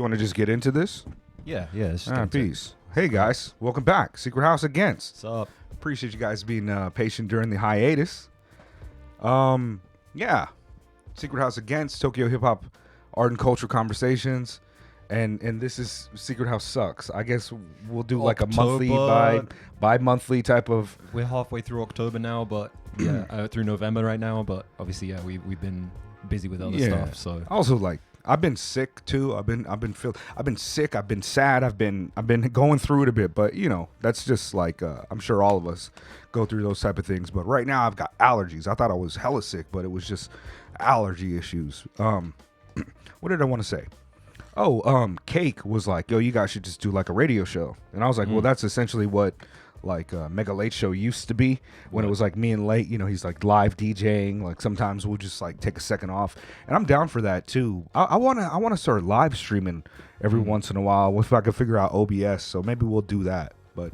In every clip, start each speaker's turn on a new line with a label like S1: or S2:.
S1: want to just get into this?
S2: Yeah. It's
S1: Peace. Hey guys, welcome back. Secret House Against.
S2: What's up?
S1: Appreciate you guys being patient during the hiatus. Yeah. Secret House Against, Tokyo Hip Hop Art and Culture Conversations. And this is Secret House Sucks. I guess we'll do like a monthly bi-monthly type of.
S2: We're halfway through October now, but through November right now. But obviously, we've been busy with other stuff. So
S1: also like I've been sick too. I've been sick. I've been sad. I've been going through it a bit. But you know, that's just like I'm sure all of us go through those type of things. But right now I've got allergies. I thought I was hella sick, but it was just allergy issues. What did I want to say? Cake was like, yo, you guys should just do like a radio show. And I was like, well, that's essentially what like Mega Late Show used to be when it was like me and Late, you know, he's like live DJing. Like sometimes we'll just like take a second off. And I'm down for that too. I wanna start live streaming every once in a while if I could figure out OBS. So maybe we'll do that. But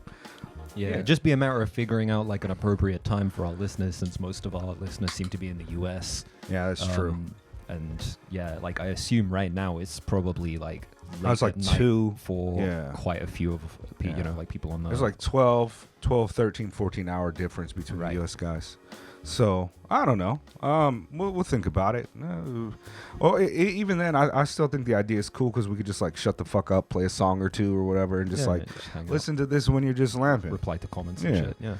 S2: yeah, just be a matter of figuring out like an appropriate time for our listeners, since most of our listeners seem to be in the US.
S1: Yeah, that's true.
S2: And yeah, like I assume right now it's probably like
S1: I was like 2
S2: for quite a few of you know, like people on the.
S1: There's like 12, 13, 14 hour difference between the US guys. So I don't know. We'll think about it. Even then, I still think the idea is cool because we could just like shut the fuck up, play a song or two or whatever, and just listen to this when you're just laughing.
S2: Reply to comments and shit. Yeah.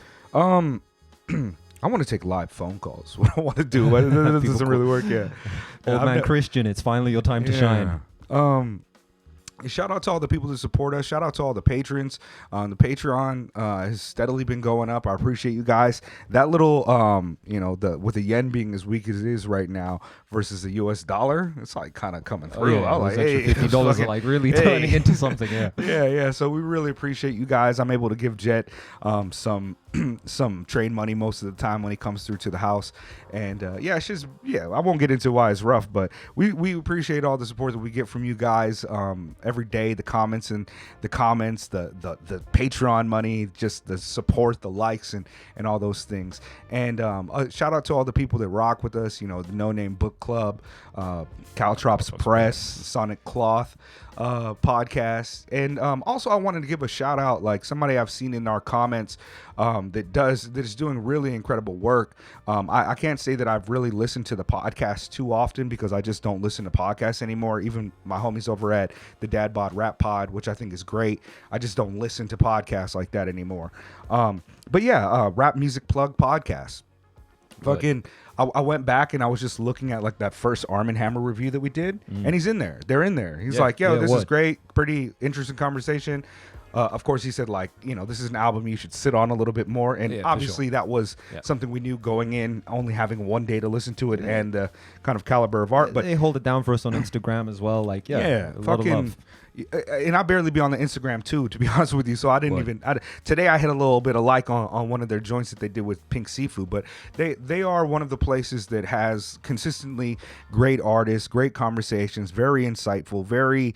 S1: I want to take live phone calls. What I want to do. It doesn't really work yet.
S2: Old man Christian, it's finally your time to shine.
S1: Shout out to all the people that support us. Shout out to all the patrons. The Patreon has steadily been going up. I appreciate you guys. That little, with the yen being as weak as it is right now versus the US dollar, it's like kind of coming through.
S2: I was like, hey, $50 are like really turning into something. Yeah.
S1: Yeah. So we really appreciate you guys. I'm able to give Jet some trade money most of the time when he comes through to the house. And it's just, I won't get into why it's rough, but we appreciate all the support that we get from you guys every day, the comments, the Patreon money, just the support, the likes, and all those things. And shout out to all the people that rock with us, you know, the No Name Book Club, Caltrops Press, Sonic Cloth podcast. And also I wanted to give a shout out, like somebody I've seen in our comments that is doing really incredible work. I can't say that I've really listened to the podcast too often because I just don't listen to podcasts anymore. Even my homies over at the Dad Bod Rap Pod, which I think is great, I just don't listen to podcasts like that anymore. Rap Music Plug podcast. Fucking, I went back and I was just looking at like that first Arm & Hammer review that we did, and he's in there. They're in there. He's like, yo, this is great. Pretty interesting conversation. Of course, he said, like, you know, this is an album you should sit on a little bit more. And obviously that was something we knew going in, only having one day to listen to it and the kind of caliber of art. But
S2: they hold it down for us on Instagram as well. Like, a lot of love.
S1: And I barely be on the Instagram too, to be honest with you. So I didn't today I hit a little bit of like on one of their joints that they did with Pink Seafood. But they are one of the places that has consistently great artists, great conversations, very insightful, very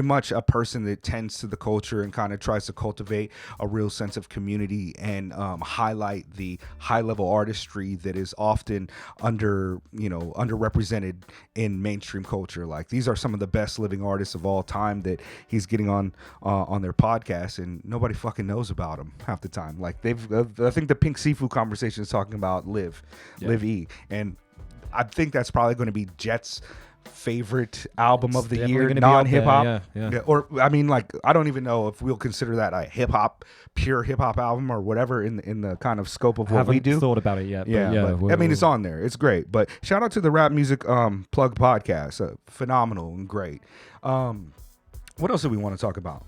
S1: much a person that tends to the culture and kind of tries to cultivate a real sense of community and highlight the high level artistry that is often underrepresented in mainstream culture. Like, these are some of the best living artists of all time that he's getting on their podcast, and nobody fucking knows about them half the time. Like, I think the Pink Seafood conversation is talking about Live E, and I think that's probably going to be Jet's favorite album of the year, non-hip hop. Or I mean, like, I don't even know if we'll consider that a pure hip hop album or whatever in the kind of scope of what we do.
S2: Haven't thought about it yet.
S1: But I mean, it's on there. It's great. But shout out to the Rap Music Plug podcast. Phenomenal and great. What else do we want to talk about?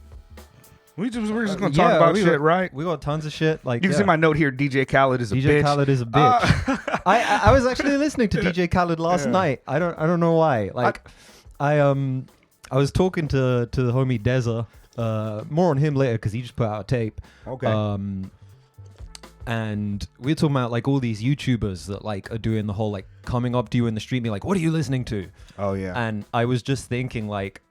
S1: We're just going to talk about shit, right?
S2: We got tons of shit. Like,
S1: you can see my note here. DJ Khvled is a bitch.
S2: DJ Khvled is a bitch. I was actually listening to DJ Khvled last night. I don't know why. Like, I was talking to the homie Deza. More on him later because he just put out a tape.
S1: Okay.
S2: And we're talking about like all these YouTubers that like are doing the whole like coming up to you in the street, being like, "What are you listening to?"
S1: Oh yeah.
S2: And I was just thinking like,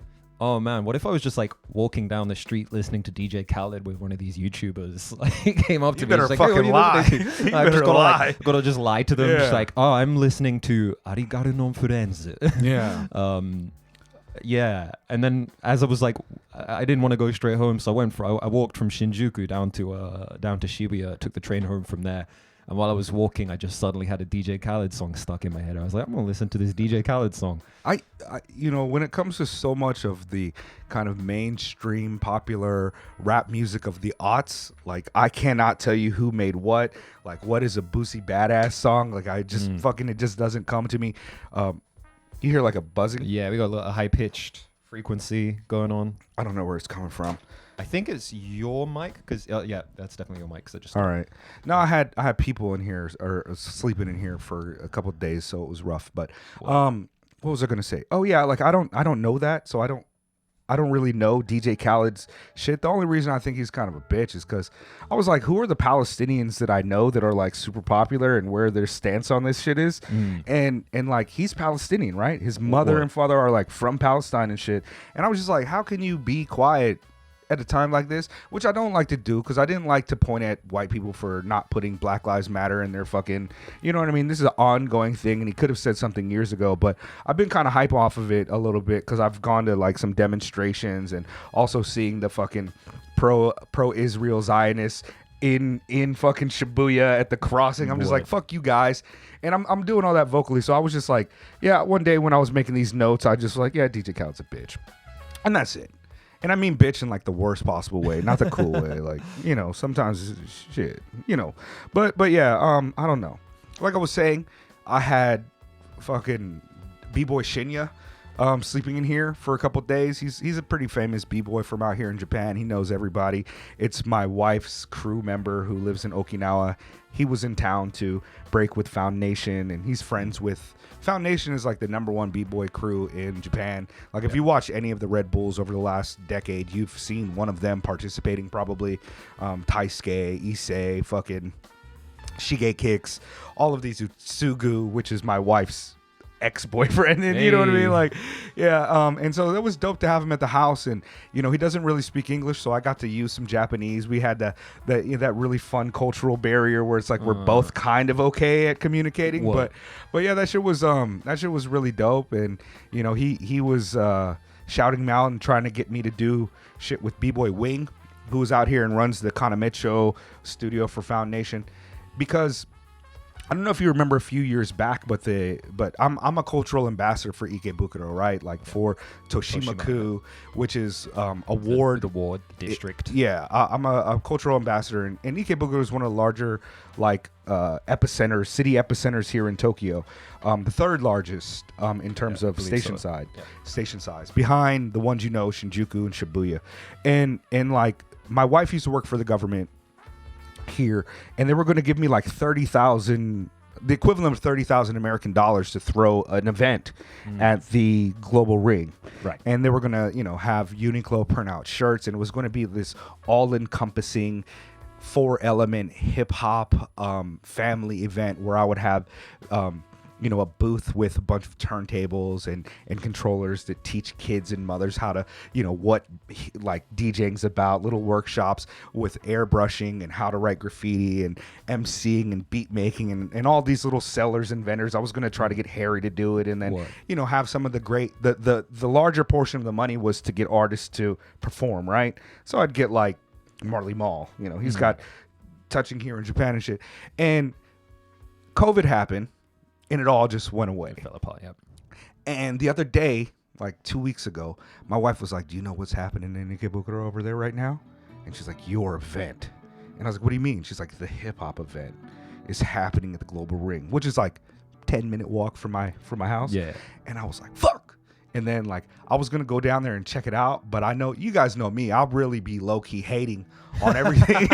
S2: oh man, what if I was just like walking down the street listening to DJ Khvled with one of these YouTubers? Like, he came up to me,
S1: better fucking lie. You better lie.
S2: Gotta just lie to them, just like, oh, I'm listening to Arigato non Firenze.
S1: Yeah.
S2: Yeah, and then as I was like, I didn't want to go straight home, so I walked from Shinjuku down to Shibuya, took the train home from there. And while I was walking, I just suddenly had a DJ Khaled song stuck in my head. I was like, I'm gonna listen to this DJ Khaled song.
S1: I when it comes to so much of the kind of mainstream popular rap music of the aughts, like I cannot tell you who made what. Like, what is a Boosie Badass song? Like, I just fucking, it just doesn't come to me. You hear like a buzzing?
S2: Yeah, we got a high pitched frequency going on.
S1: I don't know where it's coming from.
S2: I think it's your mic, because yeah, that's definitely your mic. Cause
S1: all right. No, I had people in here or sleeping in here for a couple of days, so it was rough. But what was I gonna say? Oh yeah, like I don't know that, so I don't really know DJ Khaled's shit. The only reason I think he's kind of a bitch is because I was like, who are the Palestinians that I know that are like super popular and where their stance on this shit is? And like, he's Palestinian, right? His mother and father are like from Palestine and shit. And I was just like, how can you be quiet at a time like this? Which I don't like to do, because I didn't like to point at white people for not putting Black Lives Matter in their fucking, you know what I mean? This is an ongoing thing, and he could have said something years ago, but I've been kind of hype off of it a little bit because I've gone to like some demonstrations and also seeing the fucking pro-Israel Zionists in fucking Shibuya at the crossing. I'm just like, fuck you guys. And I'm doing all that vocally. So I was just like, yeah, one day when I was making these notes, I just like, yeah, DJ Khaled's a bitch. And that's it. And I mean bitch in like the worst possible way, not the cool way. Like, you know, sometimes shit, you know. But yeah, I don't know. Like I was saying, I had fucking b-boy Shinya sleeping in here for a couple days. He's a pretty famous b-boy from out here in Japan. He knows everybody. It's my wife's crew member who lives in Okinawa. He was in town to break with Found Nation, and he's friends with Found Nation is like the #1 b-boy crew in Japan. Like, if you watch any of the Red Bulls over the last decade, you've seen one of them participating probably. Taisuke, Issei, fucking Shige Kicks, all of these. Sugu, which is my wife's ex-boyfriend, and you know what I mean, like, yeah. And so that was dope to have him at the house, and you know, he doesn't really speak English, so I got to use some Japanese. We had that really fun cultural barrier where it's like we're both kind of okay at communicating. But yeah, that shit was really dope, and you know, he was shouting me out and trying to get me to do shit with b-boy Wing, who's out here and runs the Kanamecho studio for Found Nation, because I don't know if you remember a few years back, but I'm a cultural ambassador for Ikebukuro, right? Like for Toshimaku, which is award
S2: the ward district.
S1: I'm a cultural ambassador, and Ikebukuro is one of the larger like city epicenters here in Tokyo. The third largest in terms of station size, behind the ones you know, Shinjuku and Shibuya, and like my wife used to work for the government here, and they were going to give me like 30,000, the equivalent of 30,000 American dollars to throw an event at the Global Ring, right? And they were going to, you know, have Uniqlo print out shirts, and it was going to be this all-encompassing 4-element hip-hop family event where I would have you know, a booth with a bunch of turntables and controllers that teach kids and mothers how to, you know, what like DJing's about, little workshops with airbrushing and how to write graffiti and MCing and beat making and all these little sellers and vendors. I was going to try to get Harry to do it, and then, you know, have some of the great, the larger portion of the money was to get artists to perform, right? So I'd get like Marley Marl, you know, he's got touching here in Japan and shit. And COVID happened, and it all just went away.
S2: It fell apart, yep.
S1: And the other day, like 2 weeks ago, my wife was like, do you know what's happening in Ikebukuro over there right now? And she's like, your event. And I was like, what do you mean? She's like, the hip-hop event is happening at the Global Ring, which is like 10-minute walk from my house. Yeah. And I was like, fuck. And then like I was going to go down there and check it out, but I know, you guys know me, I'll really be low-key hating on everything.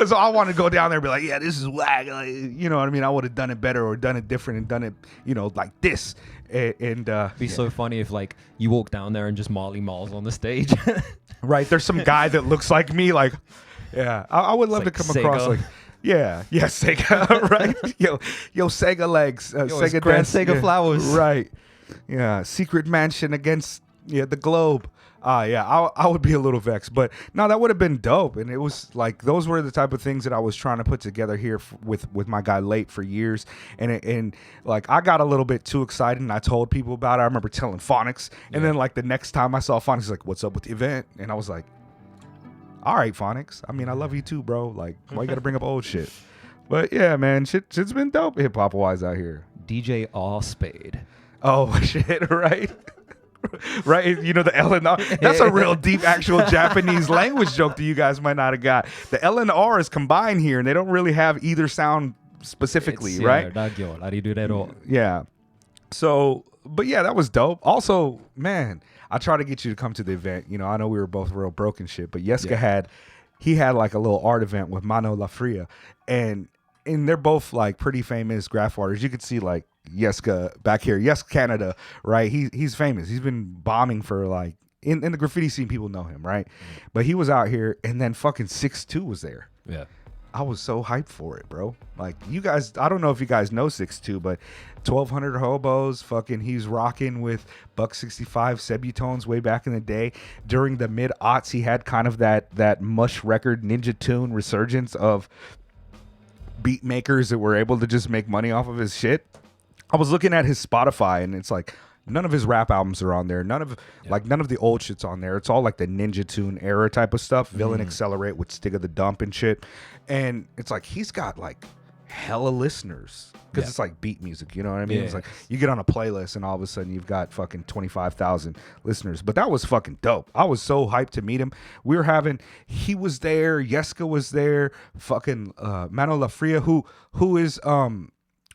S1: So I want to go down there and be like, yeah, this is whack. Like, you know what I mean? I would have done it better or done it different and done it, you know, like this. And
S2: be so funny if like you walk down there and just Marley Marl's on the stage.
S1: Right. There's some guy that looks like me. Like, yeah, I would love to come across like, yeah, Sega, right? Yo, Sega legs, Sega
S2: Grand
S1: dance,
S2: Sega flowers,
S1: right? Yeah, secret mansion against Yeah, the globe. Yeah, I would be a little vexed, but no, that would have been dope. And it was like those were the type of things that I was trying to put together here with my guy Late for years. And like I got a little bit too excited, and I told people about it. I remember telling Phonics, and then like the next time I saw Phonics, he's like, "What's up with the event?" And I was like, "All right, Phonics. I mean, I love you too, bro. Like, why you got to bring up old shit?" But yeah, man, shit's been dope hip hop wise out here.
S2: DJ R Spade.
S1: Oh shit! Right. Right, you know the L and R. That's a real deep, actual Japanese language joke that you guys might not have got. The L and R is combined here, and they don't really have either sound specifically, right? Yeah. So, but yeah, that was dope. Also, man, I try to get you to come to the event. You know, I know we were both real broke and shit, but Yesca had like a little art event with Mano La Fria, and they're both like pretty famous graph artists. You could see like Yesca back here, Yesca Canada, right? He's famous. He's been bombing for like in the graffiti scene. People know him, right? But he was out here, and then fucking Sixtoo was there.
S2: Yeah,
S1: I was so hyped for it, bro. Like you guys, I don't know if you guys know Sixtoo, but 1200 hobos, fucking, he's rocking with Buck 65 Sebutones way back in the day. During the mid-aughts, he had kind of that mush record ninja tune resurgence of beat makers that were able to just make money off of his shit. I was looking at his Spotify, and it's like none of his rap albums are on there. None of the old shit's on there. It's all like the Ninja Tune era type of stuff. Villain Accelerate with Stig of the Dump and shit. And it's like he's got like hella listeners because it's like beat music. You know what I mean? It's like you get on a playlist, and all of a sudden you've got fucking 25,000 listeners. But that was fucking dope. I was so hyped to meet him. He was there. Yesca was there. Fucking Mano La Fria, who is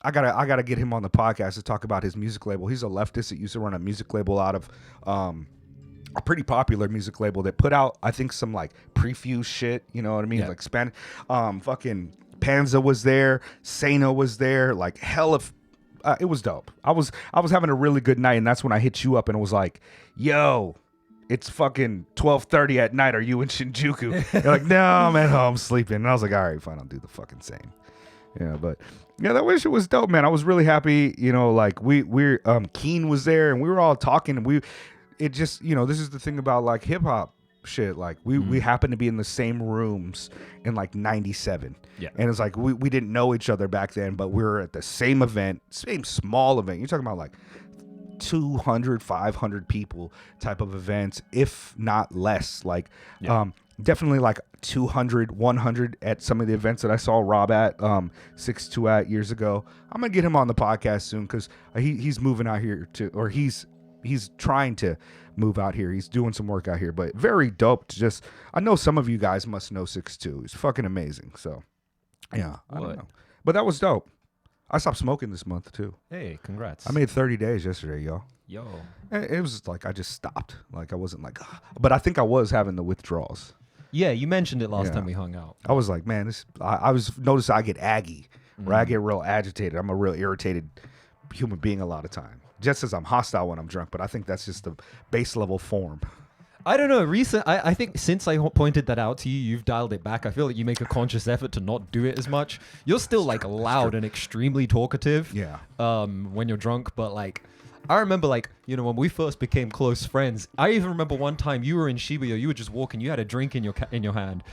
S1: I gotta get him on the podcast to talk about his music label. He's a leftist that used to run a music label out of a pretty popular music label that put out, I think, some like prefuse shit. You know what I mean? Like Spanish. Fucking Panza was there. Sano was there. Like hell of. It was dope. I was having a really good night, and that's when I hit you up and was like, "Yo, it's fucking 12:30 at night. Are you in Shinjuku?" You're like, "No, I'm at home sleeping." And I was like, "All right, fine. I'll do the fucking same." Yeah, but yeah, that wish it was dope, man. I was really happy, you know, like we're Keen was there, and we were all talking, and it just, you know, this is the thing about like hip hop shit. Like we happened to be in the same rooms in like 97. Yeah. And it's like we didn't know each other back then, but we were at the same event, same small event. You're talking about like 200, 500 people type of events, if not less. Like definitely like 200, 100 at some of the events that I saw Rob at, Sixtoo at years ago. I'm gonna get him on the podcast soon because he's moving out here or he's trying to move out here. He's doing some work out here, but very dope. I know some of you guys must know Sixtoo. He's fucking amazing. So yeah, I don't know, but that was dope. I stopped smoking this month too.
S2: Hey, congrats!
S1: I made 30 days yesterday, y'all.
S2: Yo,
S1: it was like I just stopped. Like I wasn't like, but I think I was having the withdrawals.
S2: Yeah, you mentioned it last time we hung out.
S1: I was like, man, I was noticing I get aggy, right? I get real agitated. I'm a real irritated human being a lot of time. Just as I'm hostile when I'm drunk, but I think that's just the base level form.
S2: I don't know. I think since I pointed that out to you, you've dialed it back. I feel like you make a conscious effort to not do it as much. You're still like loud and extremely talkative.
S1: Yeah.
S2: When you're drunk, but like, I remember like, you know, when we first became close friends, I even remember one time you were in Shibuya, you were just walking, you had a drink in your hand,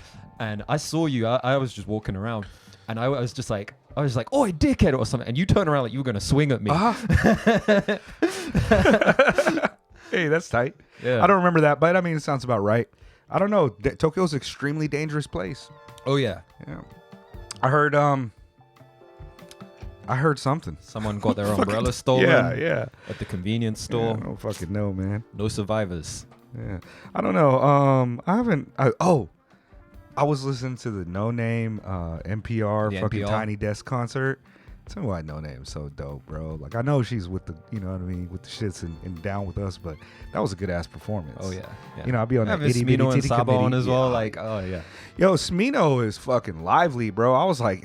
S2: and I saw you, I was just walking around, and I was like, "Oi, dickhead," or something, and you turned around like you were gonna swing at me.
S1: Hey, that's tight.
S2: Yeah.
S1: I don't remember that, but I mean, it sounds about right. I don't know. Tokyo's an extremely dangerous place.
S2: Oh yeah.
S1: Yeah. I heard something.
S2: Someone got their umbrella stolen.
S1: Yeah.
S2: At the convenience store.
S1: Yeah, I don't fucking know, man.
S2: No survivors.
S1: Yeah. I don't know. I was listening to the NONAME NPR fucking NPR. Tiny Desk concert. Tell me why NONAME's so dope, bro. Like I know she's with the, you know what I mean, with the shits and down with us, but that was a good ass performance.
S2: Oh yeah.
S1: You know, I'll be on that itty bitty
S2: Smino and
S1: titty
S2: Sabo
S1: committee
S2: on as well. Like, oh yeah.
S1: Yo, Smino is fucking lively, bro. I was like,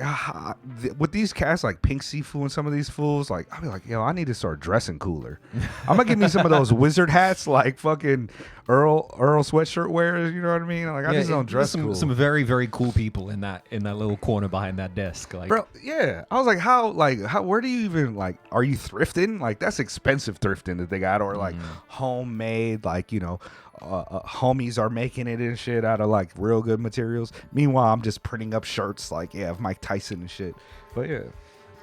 S1: with these cats like Pink Sifu and some of these fools, like I'll be like, yo, I need to start dressing cooler. I'm gonna give me some of those wizard hats, like fucking Earl sweatshirt wearers. You know what I mean? Like I just don't dress cool.
S2: Some very very cool people in that little corner behind that desk, like,
S1: bro. Yeah, I was like, how Like, where do you even, like, are you thrifting? Like, that's expensive thrifting that they got, or like homemade, like, you know, homies are making it and shit out of like real good materials. Meanwhile, I'm just printing up shirts like, of Mike Tyson and shit. But yeah,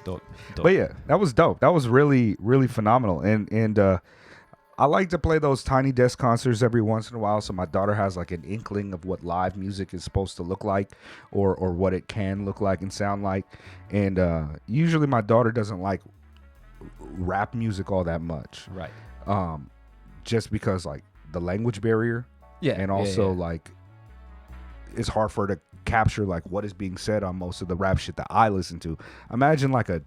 S2: Dope.
S1: but yeah, that was dope. That was really, really phenomenal. And I like to play those tiny desk concerts every once in a while, so my daughter has like an inkling of what live music is supposed to look like, or what it can look like and sound like. And usually my daughter doesn't like rap music all that much,
S2: Right.
S1: just because like the language barrier, and also like it's hard for her to capture like what is being said on most of the rap shit that I listen to. Imagine like a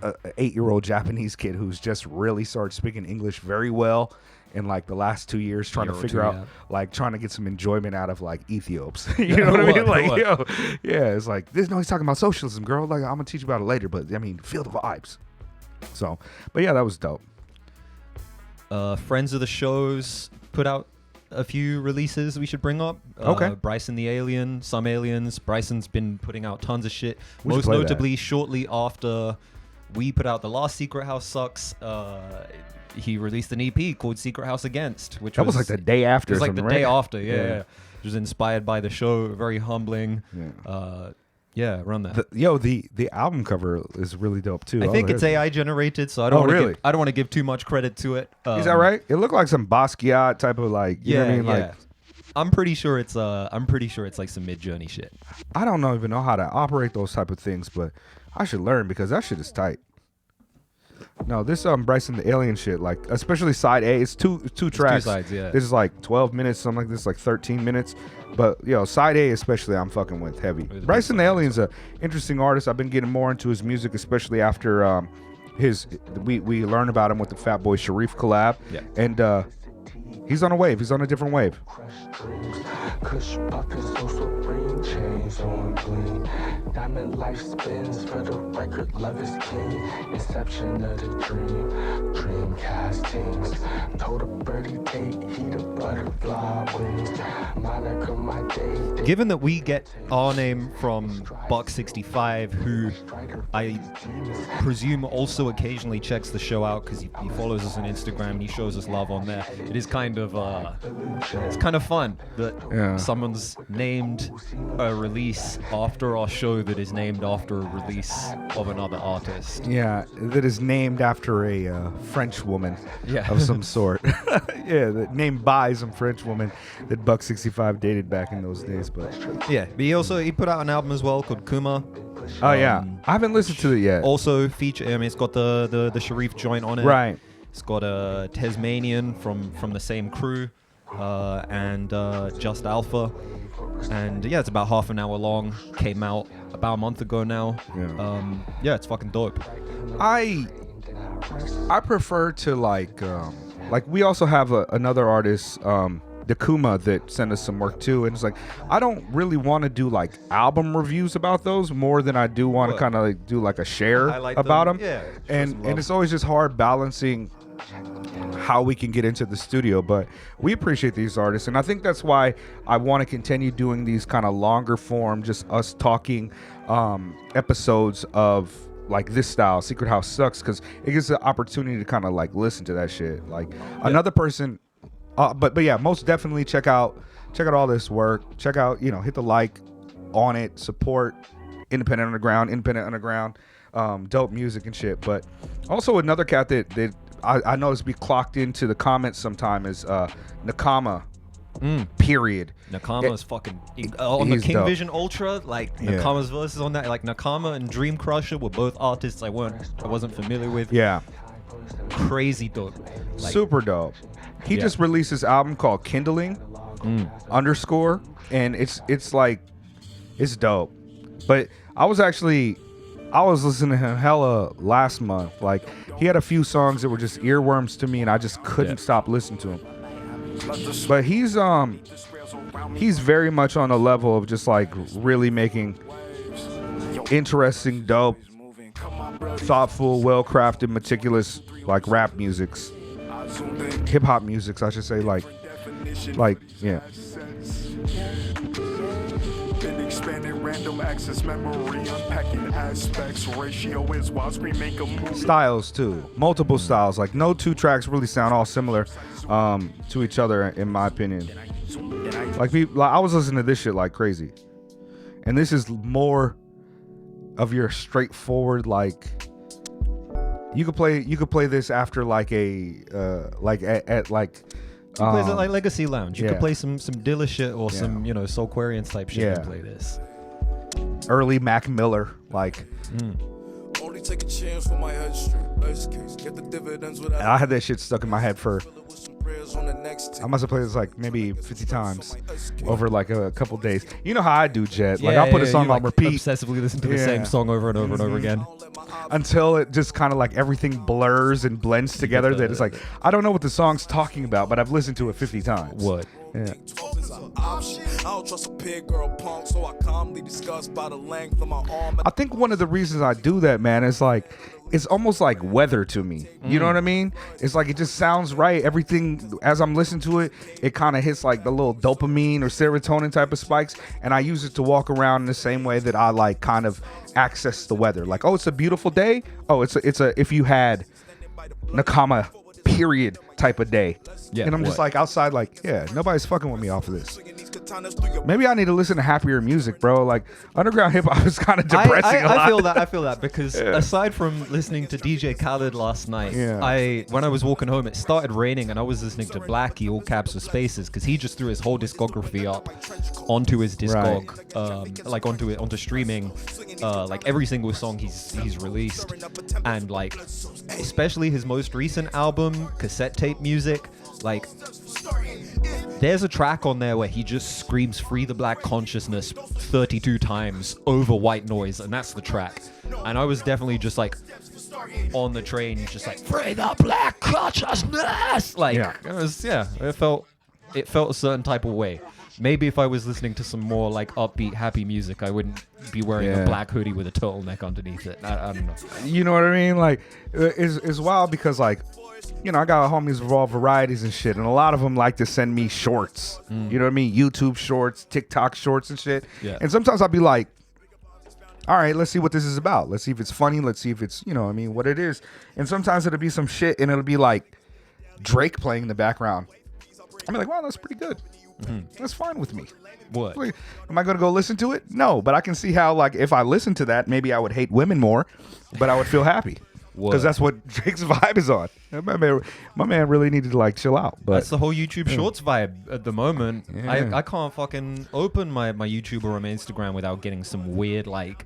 S1: 8-year-old Japanese kid who's just really started speaking English very well in like the last 2 years, trying to figure out, like, trying to get some enjoyment out of like Ethiops. You know what I mean? Like, yo, yeah, it's like, no, he's talking about socialism, girl. Like, I'm gonna teach you about it later, but I mean, feel the vibes. So, but yeah, that was dope.
S2: Friends of the shows put out a few releases we should bring up.
S1: Okay.
S2: Bryson the Alien, some aliens. Bryson's been putting out tons of shit.
S1: We should
S2: Most
S1: play
S2: notably, shortly after we put out the last Secret House Sucks, he released an EP called Secret House Against, which
S1: was like the day after.
S2: It was like the day after,
S1: Yeah.
S2: yeah. It was inspired by the show, very humbling. Run that.
S1: The album cover is really dope too.
S2: I think it's AI generated, so I don't want to give too much credit to it.
S1: Is that right? It looked like some Basquiat type of like, you know what I mean? Like,
S2: I'm pretty sure it's like some Mid-Journey shit.
S1: I don't even know how to operate those type of things, but I should learn because that shit is tight. No, this Bryson the Alien shit, like especially side A, it's two tracks.
S2: 2 sides, yeah.
S1: This is like 12 minutes, something like this, like 13 minutes. But side A especially, I'm fucking with heavy. Bryson the Alien's a interesting artist. I've been getting more into his music, especially after we learned about him with the Fat Boy Sharif collab.
S2: Yeah.
S1: And he's on a wave. He's on a different wave.
S3: Kush puffin' so supreme, chains on clean. Diamond life spins for the record, love is king. Inception of the dream, dream castings. Told a birdie take heat of butterfly wings. Monica my day.
S2: Given that we get our name from Buck65, who I presume also occasionally checks the show out because he follows us on Instagram and he shows us love on there, it is kind of fun that someone's named a release after our show that is named after a release of another artist.
S1: Yeah, that is named after a French woman of some sort. That named by some French woman that Buck65 dated back in those days. But
S2: he put out an album as well called Kuma.
S1: Oh yeah, I haven't listened to it yet.
S2: Also feature, it's got the Sharif joint on it.
S1: Right.
S2: It's got a Tasmanian from the same crew, and Just Alpha, and it's about half an hour long. Came out about a month ago now. It's fucking dope.
S1: I prefer to like we also have another artist, Decuma, that sent us some work too, and it's like I don't really want to do like album reviews about those more than I do want to kind of like do like a share about them. And it's always just hard balancing how we can get into the studio, but we appreciate these artists, and I think that's why I want to continue doing these kind of longer form, just us talking episodes of like this style, Secret House Sucks, because it gives the opportunity to kind of like listen to that shit. Like another person, but yeah, most definitely check out all this work. Check out, hit the like on it, support independent underground, dope music and shit. But also another cat that I noticed be clocked into the comments sometime is Nakama. Period.
S2: Nakama is fucking on the King
S1: dope.
S2: Vision Ultra. Like Nakama's verses on that. Like Nakama and Dream Crusher were both artists I wasn't familiar with.
S1: Yeah,
S2: crazy dope. Like,
S1: super dope. He just released this album called Kindling _ and it's like it's dope. But I was listening to him hella last month. Like he had a few songs that were just earworms to me, and I just couldn't stop listening to him. But he's very much on a level of just like really making interesting, dope, thoughtful, well-crafted, meticulous like rap musics, hip hop musics, I should say. Like yeah.
S4: rapid, expanding random access memory, unpacking aspects. Ratio is widescreen, make a movie.
S1: Styles too, multiple styles. Like no two tracks really sound all similar to each other, in my opinion. Like I was listening to this shit like crazy, and this is more of your straightforward like. You could play this after like a at like.
S2: You play like Legacy Lounge. You could play some Dilla shit or some Soulquarians type shit and play this.
S1: Early Mac Miller like.
S5: Only take a chance for my case. Get the dividends without.
S1: I had that shit stuck in my head for. I must have played this like maybe 50 times over like a couple days. You know how I do, Jet. Like I'll put a song on repeat.
S2: Obsessively listen to the same song over and over and over again.
S1: Until it just kind of like everything blurs and blends together. That it's like, I don't know what the song's talking about, but I've listened to it 50 times.
S2: What?
S1: Yeah. I think one of the reasons I do that, man, is like it's almost like weather to me. You know what I mean? It's like it just sounds right. Everything as I'm listening to it, it kind of hits like the little dopamine or serotonin type of spikes, and I use it to walk around in the same way that I like kind of access the weather. Like, oh, it's a beautiful day. Oh, it's a if you had Nakama period type of day. Yeah, and I'm just like outside like, yeah, nobody's fucking with me off of this. Maybe I need to listen to happier music, bro. Like underground hip hop is kind of depressing.
S2: I feel that because aside from listening to DJ Khvled last night, when I was walking home, it started raining and I was listening to Blackie, all caps with spaces, because he just threw his whole discography up onto his Discog, like onto streaming, like every single song he's released, and like especially his most recent album, cassette tape music, like. There's a track on there where he just screams "Free the Black Consciousness" 32 times over white noise, and that's the track. And I was definitely just like on the train, just like "Free the Black Consciousness." Like it felt a certain type of way. Maybe if I was listening to some more like upbeat, happy music, I wouldn't be wearing a black hoodie with a turtleneck underneath it. I don't know.
S1: You know what I mean? Like it's wild because like. You know, I got homies of all varieties and shit, and a lot of them like to send me shorts. You know what I mean? YouTube shorts, TikTok shorts and shit. Yeah. And sometimes I'll be like, all right, let's see what this is about. Let's see if it's funny. Let's see if it's, you know, I mean, what it is. And sometimes it'll be some shit, and it'll be like Drake playing in the background. I'll be like, wow, that's pretty good. That's fine with me.
S2: What?
S1: Like, am I going to go listen to it? No, but I can see how, like, if I listen to that, maybe I would hate women more, but I would feel happy. Because that's what Drake's vibe is on. My man really needed to like chill out. But
S2: that's the whole YouTube Shorts vibe at the moment. Yeah. I can't fucking open my YouTube or my Instagram without getting some weird like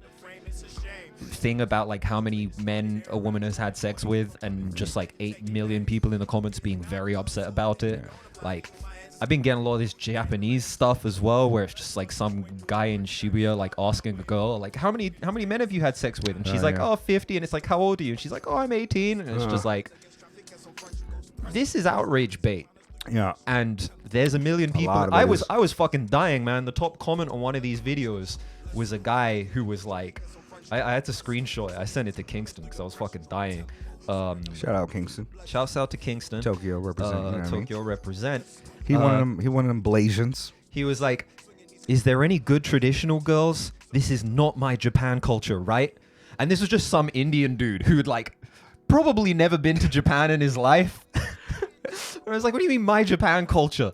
S2: thing about like how many men a woman has had sex with, and just like 8 million people in the comments being very upset about it. Like I've been getting a lot of this Japanese stuff as well, where it's just like some guy in Shibuya like asking a girl like, how many men have you had sex with? And she's like, 50. And it's like, how old are you? And she's like, oh, I'm 18. And it's just like, this is outrage bait.
S1: Yeah.
S2: And there's a million people. I was fucking dying, man. The top comment on one of these videos was a guy who was like, I had to screenshot it. I sent it to Kingston because I was fucking dying.
S1: Shout out Kingston.
S2: Shouts out to Kingston.
S1: Tokyo represent.
S2: Tokyo represent.
S1: He one of them Blasians.
S2: He was like, is there any good traditional girls? This is not my Japan culture, right? And this was just some Indian dude who'd like probably never been to Japan in his life. I was like, what do you mean my Japan culture?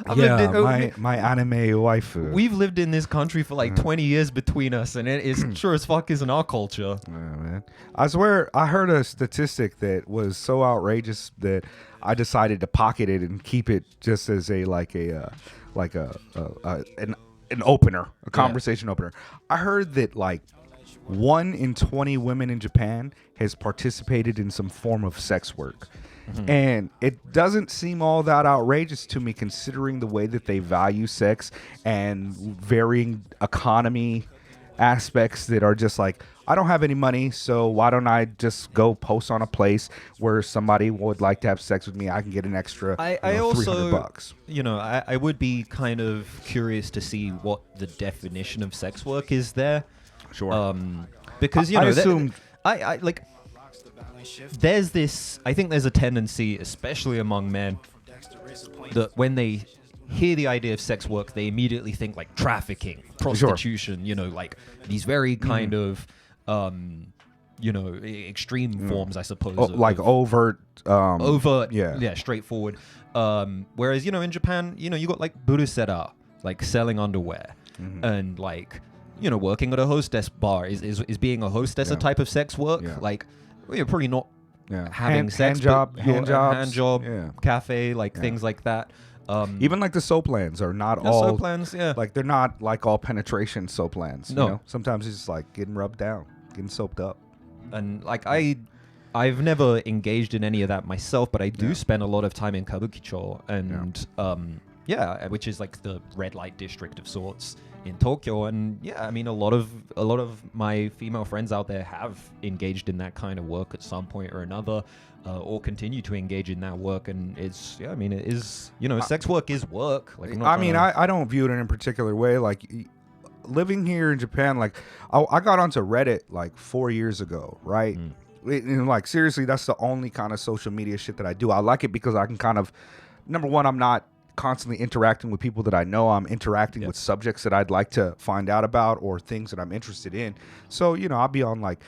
S1: My anime waifu.
S2: We've lived in this country for like 20 years between us, and it is sure as fuck isn't our culture.
S1: Yeah, man. I swear I heard a statistic that was so outrageous that I decided to pocket it and keep it just as an opener, a conversation opener. I heard that like 1 in 20 women in Japan has participated in some form of sex work. And it doesn't seem all that outrageous to me, considering the way that they value sex and varying economy aspects that are just like, I don't have any money, so why don't I just go post on a place where somebody would like to have sex with me? I can get an extra $300.
S2: You know, I would be kind of curious to see what the definition of sex work is there.
S1: Sure.
S2: Because, you know,
S1: I assumed...
S2: I like... I think there's a tendency, especially among men, that when they hear the idea of sex work, they immediately think like trafficking, prostitution, you know, like these very kind of, you know, extreme forms, I suppose.
S1: Like overt.
S2: Overt,
S1: Yeah.
S2: straightforward. Whereas, you know, in Japan, you know, you got like burusera, like selling underwear, and like, you know, working at a hostess bar. Is being a hostess a type of sex work?
S1: Yeah.
S2: Like, well, you're probably not having
S1: hand
S2: sex,
S1: job,
S2: but hand job,
S1: yeah.
S2: cafe, like things like that.
S1: Even like the soap lands are not
S2: the
S1: all
S2: soap lands,
S1: like they're not like all penetration soap lands.
S2: No.
S1: You know? Sometimes it's just like getting rubbed down, getting soaped up.
S2: And like I've never engaged in any of that myself, but I do spend a lot of time in Kabukicho and which is like the red light district of sorts in Tokyo. And I mean a lot of my female friends out there have engaged in that kind of work at some point or another, or continue to engage in that work. And it's I mean it is, you know, sex work is work. Like
S1: I don't view it in a particular way. Like living here in Japan, like I got onto Reddit like 4 years ago, right? And like seriously, that's the only kind of social media shit that I do. I like it because I can kind of, number one, I'm not constantly interacting with people that I know. I'm interacting with subjects that I'd like to find out about or things that I'm interested in. So, you know, I'll be on like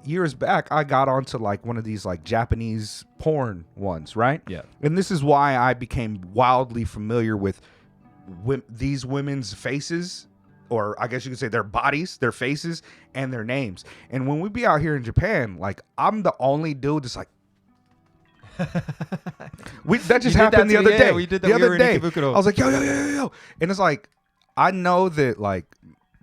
S1: years back, I got onto like one of these like Japanese porn ones, right?
S2: Yeah.
S1: And this is why I became wildly familiar with these women's faces, or I guess you could say their bodies, their faces, and their names. And when we be out here in Japan, like I'm the only dude that's like, that just happened the other day.
S2: We did that
S1: the
S2: we
S1: other
S2: were in
S1: day.
S2: Ikebukuro.
S1: I was like, yo. And it's like, I know that like,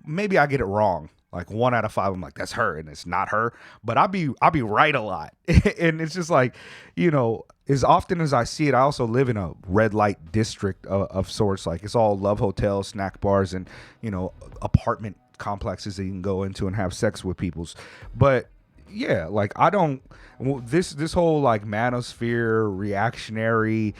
S1: maybe I get it wrong. Like 1 out of 5, I'm like, that's her, and it's not her. But I'll be right a lot. And it's just like, you know, as often as I see it, I also live in a red light district of sorts. Like it's all love hotels, snack bars, and, you know, apartment complexes that you can go into and have sex with people's. But yeah, like I don't, this whole like manosphere, reactionary,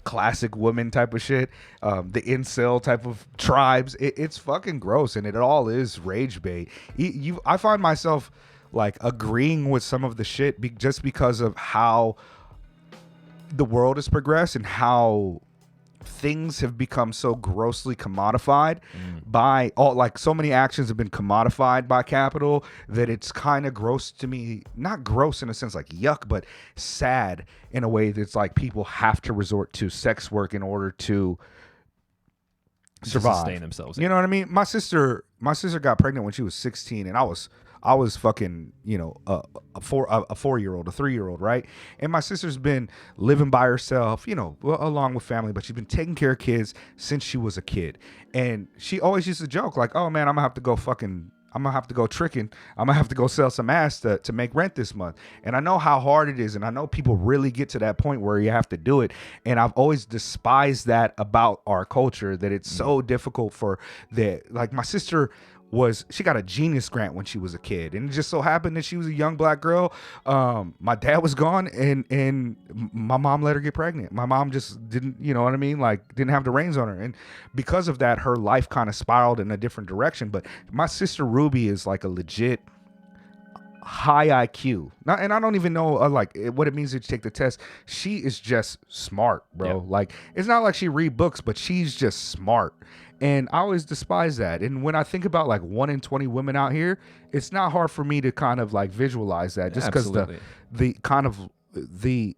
S1: classic women type of shit, the incel type of tribes, it's fucking gross, and it all is rage bait. I find myself like agreeing with some of the shit just because of how the world has progressed and how things have become so grossly commodified by all, like so many actions have been commodified by capital that it's kind of gross to me. Not gross in a sense like yuck, but sad in a way that's like people have to resort to sex work in order to survive,
S2: sustain themselves.
S1: You know what I mean? My sister got pregnant when she was 16, and I was fucking, you know, a 4-year-old, a 3-year-old, right? And my sister's been living by herself, you know, along with family, but she's been taking care of kids since she was a kid. And she always used to joke like, oh man, I'm gonna have to go tricking. I'm gonna have to go sell some ass to make rent this month. And I know how hard it is, and I know people really get to that point where you have to do it. And I've always despised that about our culture, that it's so difficult for like my sister she got a Genius Grant when she was a kid, and it just so happened that she was a young black girl. My dad was gone, and my mom let her get pregnant. My mom just didn't, you know what I mean, like didn't have the reins on her, and because of that, her life kind of spiraled in a different direction. But my sister Ruby is like a legit high IQ. And I don't even know like what it means to take the test. She is just smart, bro. Like it's not like she read books, but she's just smart. And I always despise that. And when I think about like 1 in 20 women out here, it's not hard for me to kind of like visualize that, just because the kind of the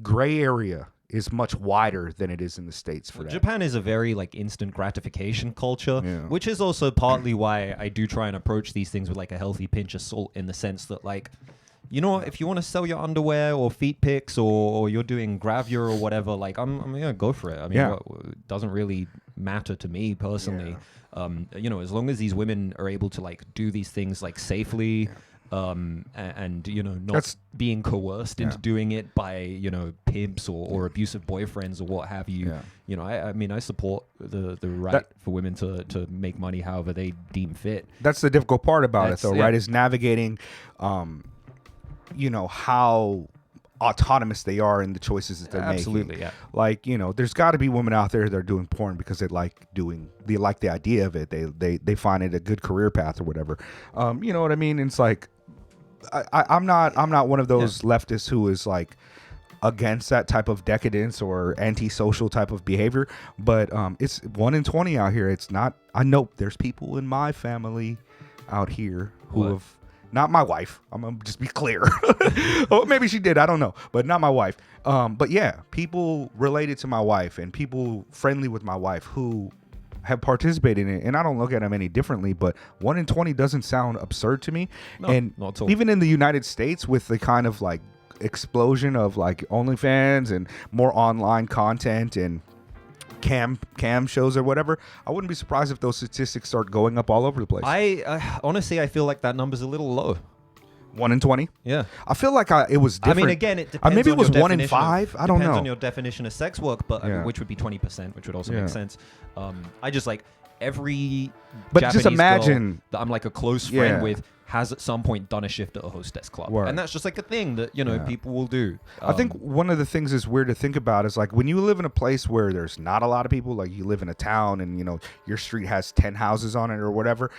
S1: gray area is much wider than it is in the States for that.
S2: Japan is a very like instant gratification culture, which is also partly why I do try and approach these things with like a healthy pinch of salt, in the sense that like, you know, if you want to sell your underwear or feet pics or you're doing gravure or whatever, like I'm gonna go for it. I mean, it doesn't really matter to me personally. You know, as long as these women are able to like do these things like safely, and you know, not being coerced into doing it by, you know, pimps or abusive boyfriends or what have you. You know, I mean, I support the right for women to make money however they deem fit.
S1: That's the difficult part about it, though, right? Is navigating, you know, how autonomous they are in the choices that they're making.
S2: Absolutely, yeah.
S1: Like, you know, there's got to be women out there that are doing porn because they like the idea of it. They find it a good career path or whatever. You know what I mean? And it's like, I'm not one of those leftists who is like, against that type of decadence or antisocial type of behavior, but it's 1 in 20 out here. It's not. I know there's people in my family out here who have. Not my wife. I'm gonna just be clear. Oh, maybe she did. I don't know, but not my wife. But yeah, people related to my wife and people friendly with my wife who have participated in it, and I don't look at them any differently. But 1 in 20 doesn't sound absurd to me.
S2: No,
S1: and
S2: not at all.
S1: Even in the United States, with the kind of like explosion of like OnlyFans and more online content and cam shows or whatever, I wouldn't be surprised if those statistics start going up all over the place.
S2: I honestly, I feel like that number's a little low.
S1: 1 in 20.
S2: Yeah.
S1: I feel like it was different.
S2: I mean, again, it depends.
S1: Maybe it was
S2: on your
S1: 1 in
S2: definition
S1: 5. I don't know.
S2: Depends on your definition of sex work, but
S1: Yeah.
S2: which would be 20%, which would also
S1: Yeah.
S2: make sense. I just like every.
S1: But
S2: Japanese
S1: just imagine
S2: girl that I'm like a close friend
S1: Yeah.
S2: with has at some point done a shift at a hostess club,
S1: Word.
S2: and that's just like a thing that people will do.
S1: I think one of the things is weird to think about is like when you live in a place where there's not a lot of people, like you live in a town and your street has 10 houses on it or whatever.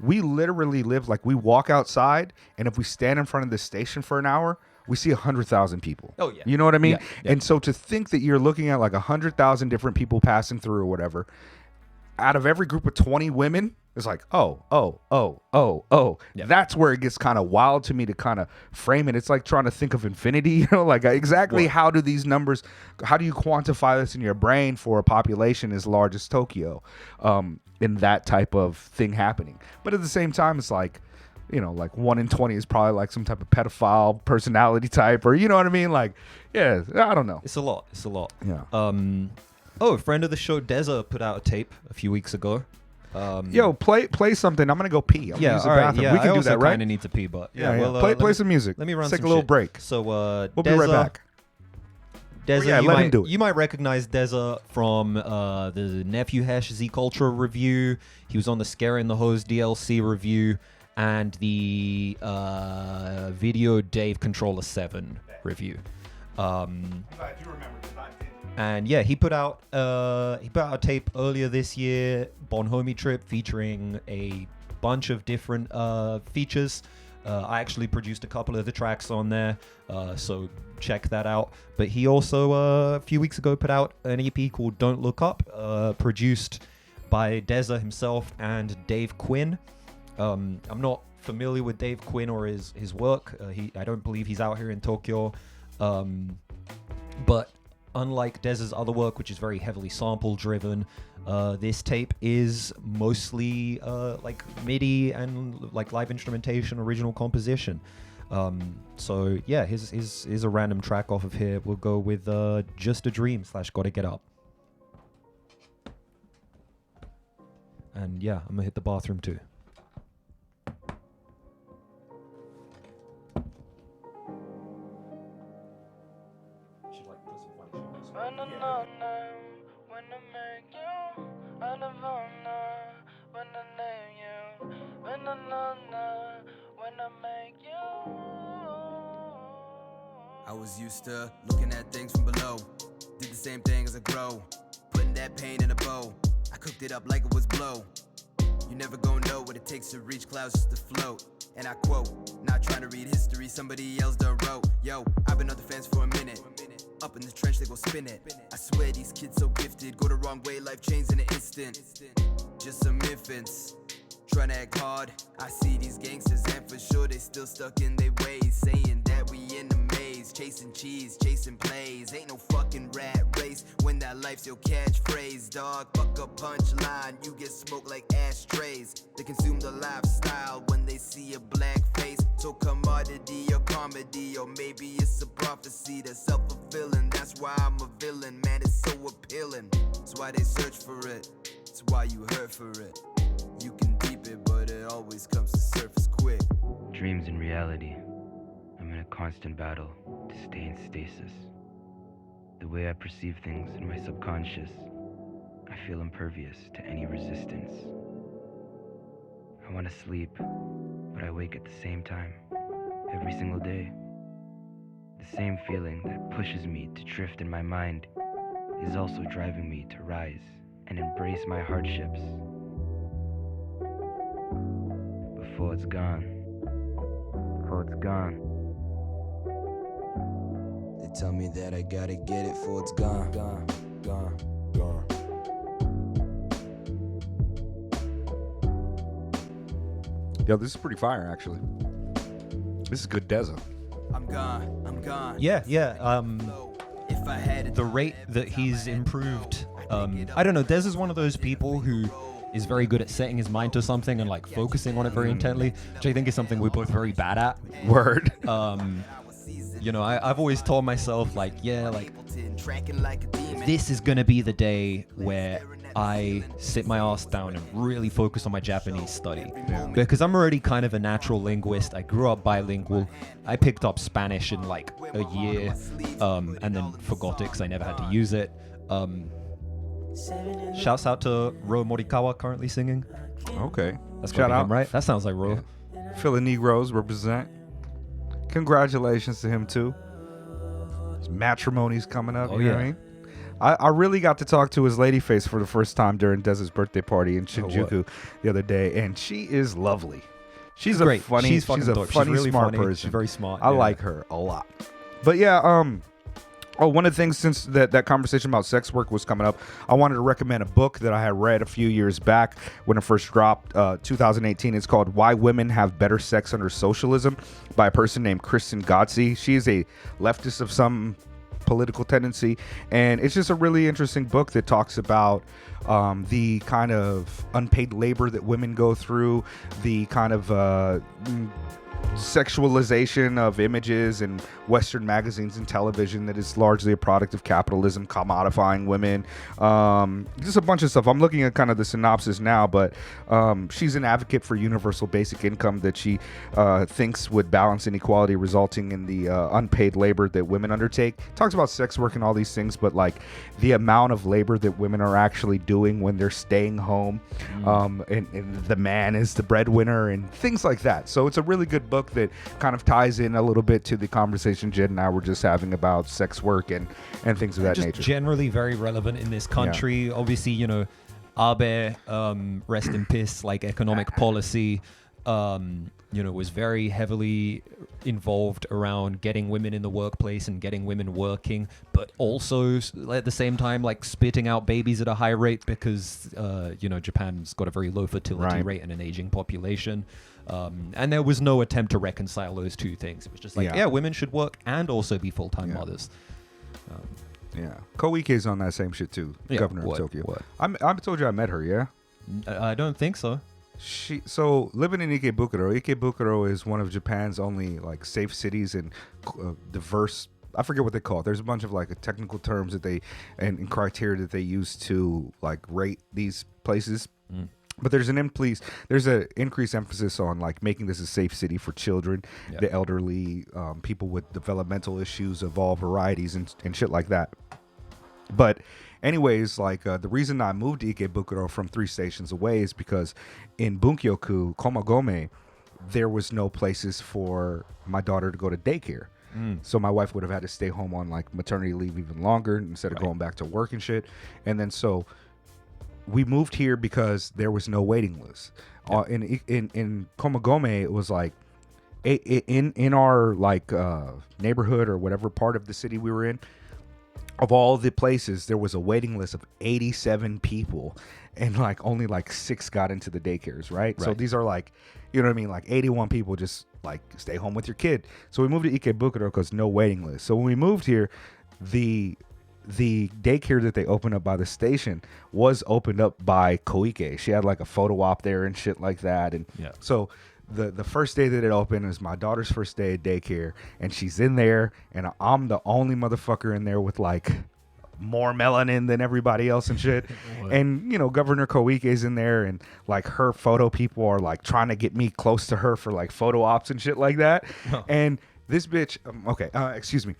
S1: We literally live like we walk outside, and if we stand in front of the station for an hour, we see 100,000 people.
S2: Oh, yeah.
S1: You know what I mean?
S2: Yeah, yeah.
S1: And so to think that you're looking at like 100,000 different people passing through or whatever, out of every group of 20 women, it's like, oh.
S2: Yeah.
S1: That's where it gets kind of wild to me to kind of frame it. It's like trying to think of infinity, like exactly how do you quantify this in your brain for a population as large as Tokyo, in that type of thing happening. But at the same time, it's like, like 1 in 20 is probably like some type of pedophile personality type, or you know what I mean? Like, yeah, I don't know.
S2: it's a lot.
S1: Yeah.
S2: A friend of the show, Deza, put out a tape a few weeks ago.
S1: Yo, play something. I'm gonna go pee. I'm gonna use the
S2: all right,
S1: bathroom.
S2: yeah,
S1: We can
S2: I
S1: do
S2: also
S1: that, right?
S2: kind of need to pee, but
S1: Yeah.
S2: Well,
S1: Play some music.
S2: Let me run
S1: Take
S2: some
S1: a little
S2: shit.
S1: break.
S2: So
S1: We'll
S2: Deza,
S1: be right back.
S2: Deza,
S1: Yeah, let him do it.
S2: You might recognize Deza from the Nephew Hesh Z Culture review. He was on the Scare in the Hose DLC review and the Video Dave Controller 7 review. And yeah, he put out a tape earlier this year, Bon Homie Trip, featuring a bunch of different features. I actually produced a couple of the tracks on there, so check that out. But he also a few weeks ago put out an EP called Don't Look Up, produced by Deza himself and Dave Quinn. I'm not familiar with Dave Quinn or his work. I don't believe he's out here in Tokyo, but unlike Deza's other work, which is very heavily sample driven, this tape is mostly like MIDI and like live instrumentation, original composition. So yeah, here's a random track off of here. We'll go with Just a Dream / Gotta Get Up. And yeah, I'm gonna hit the bathroom too.
S6: I was used to looking at things from below. Did the same thing as I grow. Putting that pain in a bow. I cooked it up like it was blow. You never gonna know what it takes to reach clouds just to float. And I quote, not trying to read history somebody else done wrote. Yo, I've been on the fence for a minute. Up in the trench, they gon' spin it. I swear these kids so gifted. Go the wrong way, life changed in an instant. Just some infants, trying to act hard. I see these gangsters and for sure they still stuck in their ways. Saying that we in the maze, chasing cheese, chasing plays. Ain't no fucking rat race when that life's your catchphrase. Dog, fuck a punchline, you get smoked like ashtrays. They consume the lifestyle when they see a black face. So commodity or comedy, or maybe it's a prophecy that's self-fulfilling. That's why I'm a villain, man, it's so appealing. That's why they search for it, that's why you hurt for it. You can deep it, but it always comes to surface quick.
S7: Dreams and reality. I'm in a constant battle to stay in stasis. The way I perceive things in my subconscious, I feel impervious to any resistance. I want to sleep, but I wake at the same time, every single day. The same feeling that pushes me to drift in my mind is also driving me to rise and embrace my hardships. Before it's gone.
S6: They tell me that I gotta get it before it's gone. Gone, gone, gone.
S1: Yo, this is pretty fire, actually. This is good Deza.
S6: I'm gone, I'm gone.
S2: Yeah.
S6: If I had
S2: The rate that he's improved, I don't know. Dez is one of those people who is very good at setting his mind to something and like focusing on it very intently, which I think is something we're both very bad at.
S1: Word.
S2: You know, I've always told myself like, this is gonna be the day where I sit my ass down and really focus on my Japanese study.
S1: Yeah.
S2: Because I'm already kind of a natural linguist. I grew up bilingual. I picked up Spanish in like a year, and then forgot it because I never had to use it. Shouts out to Ro Morikawa currently singing.
S1: Okay.
S2: That's
S1: Shout
S2: probably
S1: out.
S2: him, right? That sounds like Ro.
S1: Philly Negroes represent. Congratulations to him too. His matrimony's coming up.
S2: Oh,
S1: you know
S2: yeah.
S1: what I mean? I really got to talk to his lady face for the first time during Deza's birthday party in Shinjuku the other day, and she is lovely. She's a
S2: Great.
S1: funny,
S2: She's
S1: she's a
S2: dope.
S1: funny,
S2: She's really
S1: smart
S2: funny.
S1: person.
S2: She's very smart.
S1: I
S2: yeah.
S1: like her a lot. But yeah, one of the things since that conversation about sex work was coming up, I wanted to recommend a book that I had read a few years back when it first dropped, 2018. It's called Why Women Have Better Sex Under Socialism by a person named Kristen Gotze. She is a leftist of some political tendency, and it's just a really interesting book that talks about the kind of unpaid labor that women go through, the kind of sexualization of images in Western magazines and television that is largely a product of capitalism, commodifying women, just a bunch of stuff. I'm looking at kind of the synopsis now, but she's an advocate for universal basic income that she thinks would balance inequality resulting in the unpaid labor that women undertake. Talks about sex work and all these things, but like the amount of labor that women are actually doing when they're staying home, and the man is the breadwinner and things like that. So it's a really good book that kind of ties in a little bit to the conversation Jed and I were just having about sex work and things of that
S2: just
S1: nature.
S2: Generally very relevant in this country. Obviously, you know, Abe, rest in peace, like economic policy, you know, was very heavily involved around getting women in the workplace and getting women working, but also at the same time, like spitting out babies at a high rate because, you know, Japan's got a very low fertility rate and an aging population. And there was no attempt to reconcile those two things. It was just like, women should work and also be full-time mothers.
S1: Yeah. Koike's on that same shit too, governor of Tokyo.
S2: What?
S1: I told you I met her, yeah?
S2: I don't think so.
S1: So living in Ikebukuro is one of Japan's only like safe cities and diverse. I forget what they call it. There's a bunch of like technical terms that they and criteria that they use to like rate these places. But there's an increased emphasis on like making this a safe city for children, the elderly, people with developmental issues of all varieties and shit like that. But anyways, like the reason I moved to Ikebukuro from 3 stations away is because in Bunkyoku, Komagome, there was no places for my daughter to go to daycare. So my wife would have had to stay home on like maternity leave even longer instead of going back to work and shit. And then so we moved here because there was no waiting list. In Komagome, it was like in our like neighborhood or whatever part of the city we were in. Of all the places, there was a waiting list of 87 people, and like only like 6 got into the daycares, right? So these are like, you know what I mean? Like 81 people just like stay home with your kid. So we moved to Ikebukuro because no waiting list. So when we moved here, the daycare that they opened up by the station was opened up by Koike. She had like a photo op there and shit like that. And so the first day that it opened is my daughter's first day at daycare, and she's in there, and I'm the only motherfucker in there with like more melanin than everybody else and shit. And you know, Governor Koike's in there, and like her photo people are like trying to get me close to her for like photo ops and shit like that. And this bitch, excuse me,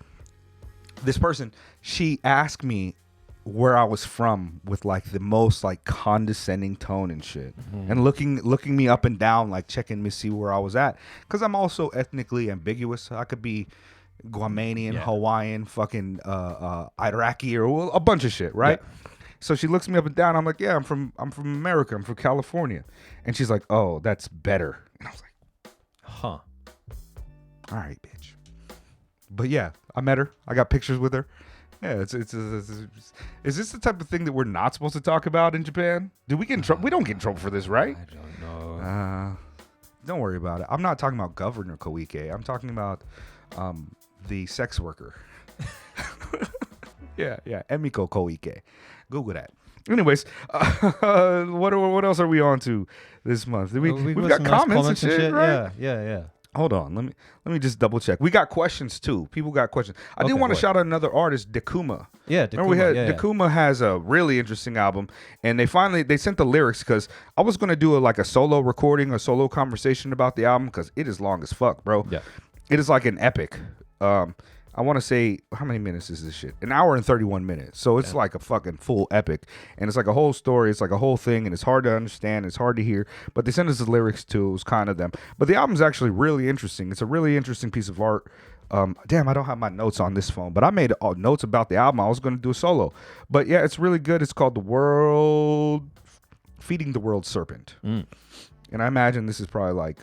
S1: this person, she asked me where I was from with like the most like condescending tone and shit, and looking me up and down, like checking me to see where I was at, because I'm also ethnically ambiguous. I could be Guamanian, Hawaiian, fucking Iraqi, or a bunch of shit, right? So she looks me up and down. I'm like, yeah, I'm from America. I'm from California. And she's like, oh, that's better. And I was like,
S2: huh.
S1: All right, bitch. But yeah, I met her. I got pictures with her. Yeah, it's is this the type of thing that we're not supposed to talk about in Japan? Do we get in trouble? We don't get in trouble for this, right?
S2: I don't know.
S1: Don't worry about it. I'm not talking about Governor Koike. I'm talking about the sex worker. yeah, Emiko Koike. Google that. Anyways, what else are we on to this month? We've got
S2: some nice
S1: comments and shit, right?
S2: Yeah.
S1: Hold on, let me just double check. We got questions too. People got questions. I do
S2: Okay,
S1: want to
S2: what?
S1: shout out another artist, Decuma.
S2: Yeah,
S1: Remember we had
S2: yeah.
S1: Decuma has a really interesting album, and they sent the lyrics because I was gonna do a solo recording, a solo conversation about the album because it is long as fuck, bro.
S2: Yeah.
S1: It is like an epic. I want to say, how many minutes is this shit? 1 hour and 31 minutes. So it's like a fucking full epic. And it's like a whole story. It's like a whole thing. And it's hard to understand. It's hard to hear. But they sent us the lyrics too. It was kind of them. But the album's actually really interesting. It's a really interesting piece of art. Damn, I don't have my notes on this phone. But I made notes about the album. I was going to do a solo. But yeah, it's really good. It's called Feeding the World Serpent. And I imagine this is probably like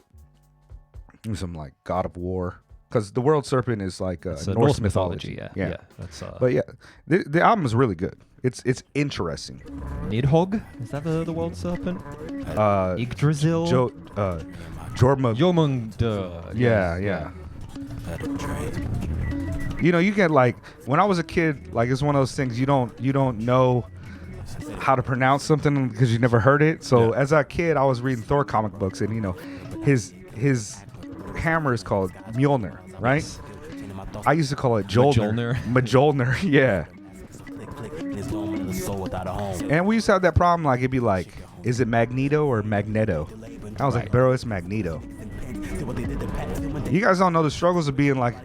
S1: some like God of War. Because the world serpent is like Norse mythology.
S2: Yeah. That's,
S1: but yeah, the album is really good. It's interesting.
S2: Nidhogg? Is that the world serpent? Yggdrasil?
S1: Jorma.
S2: Jomund.
S1: Yeah. You know, you get like when I was a kid, like it's one of those things you don't know how to pronounce something because you never heard it. So as a kid, I was reading Thor comic books, and you know, his hammer is called Mjolnir, right? I used to call it Mjolnir. Mjolnir, yeah. And we used to have that problem, like it'd be like, is it Magneto or Magneto? I was like, bro, it's Magneto. You guys don't know the struggles of being like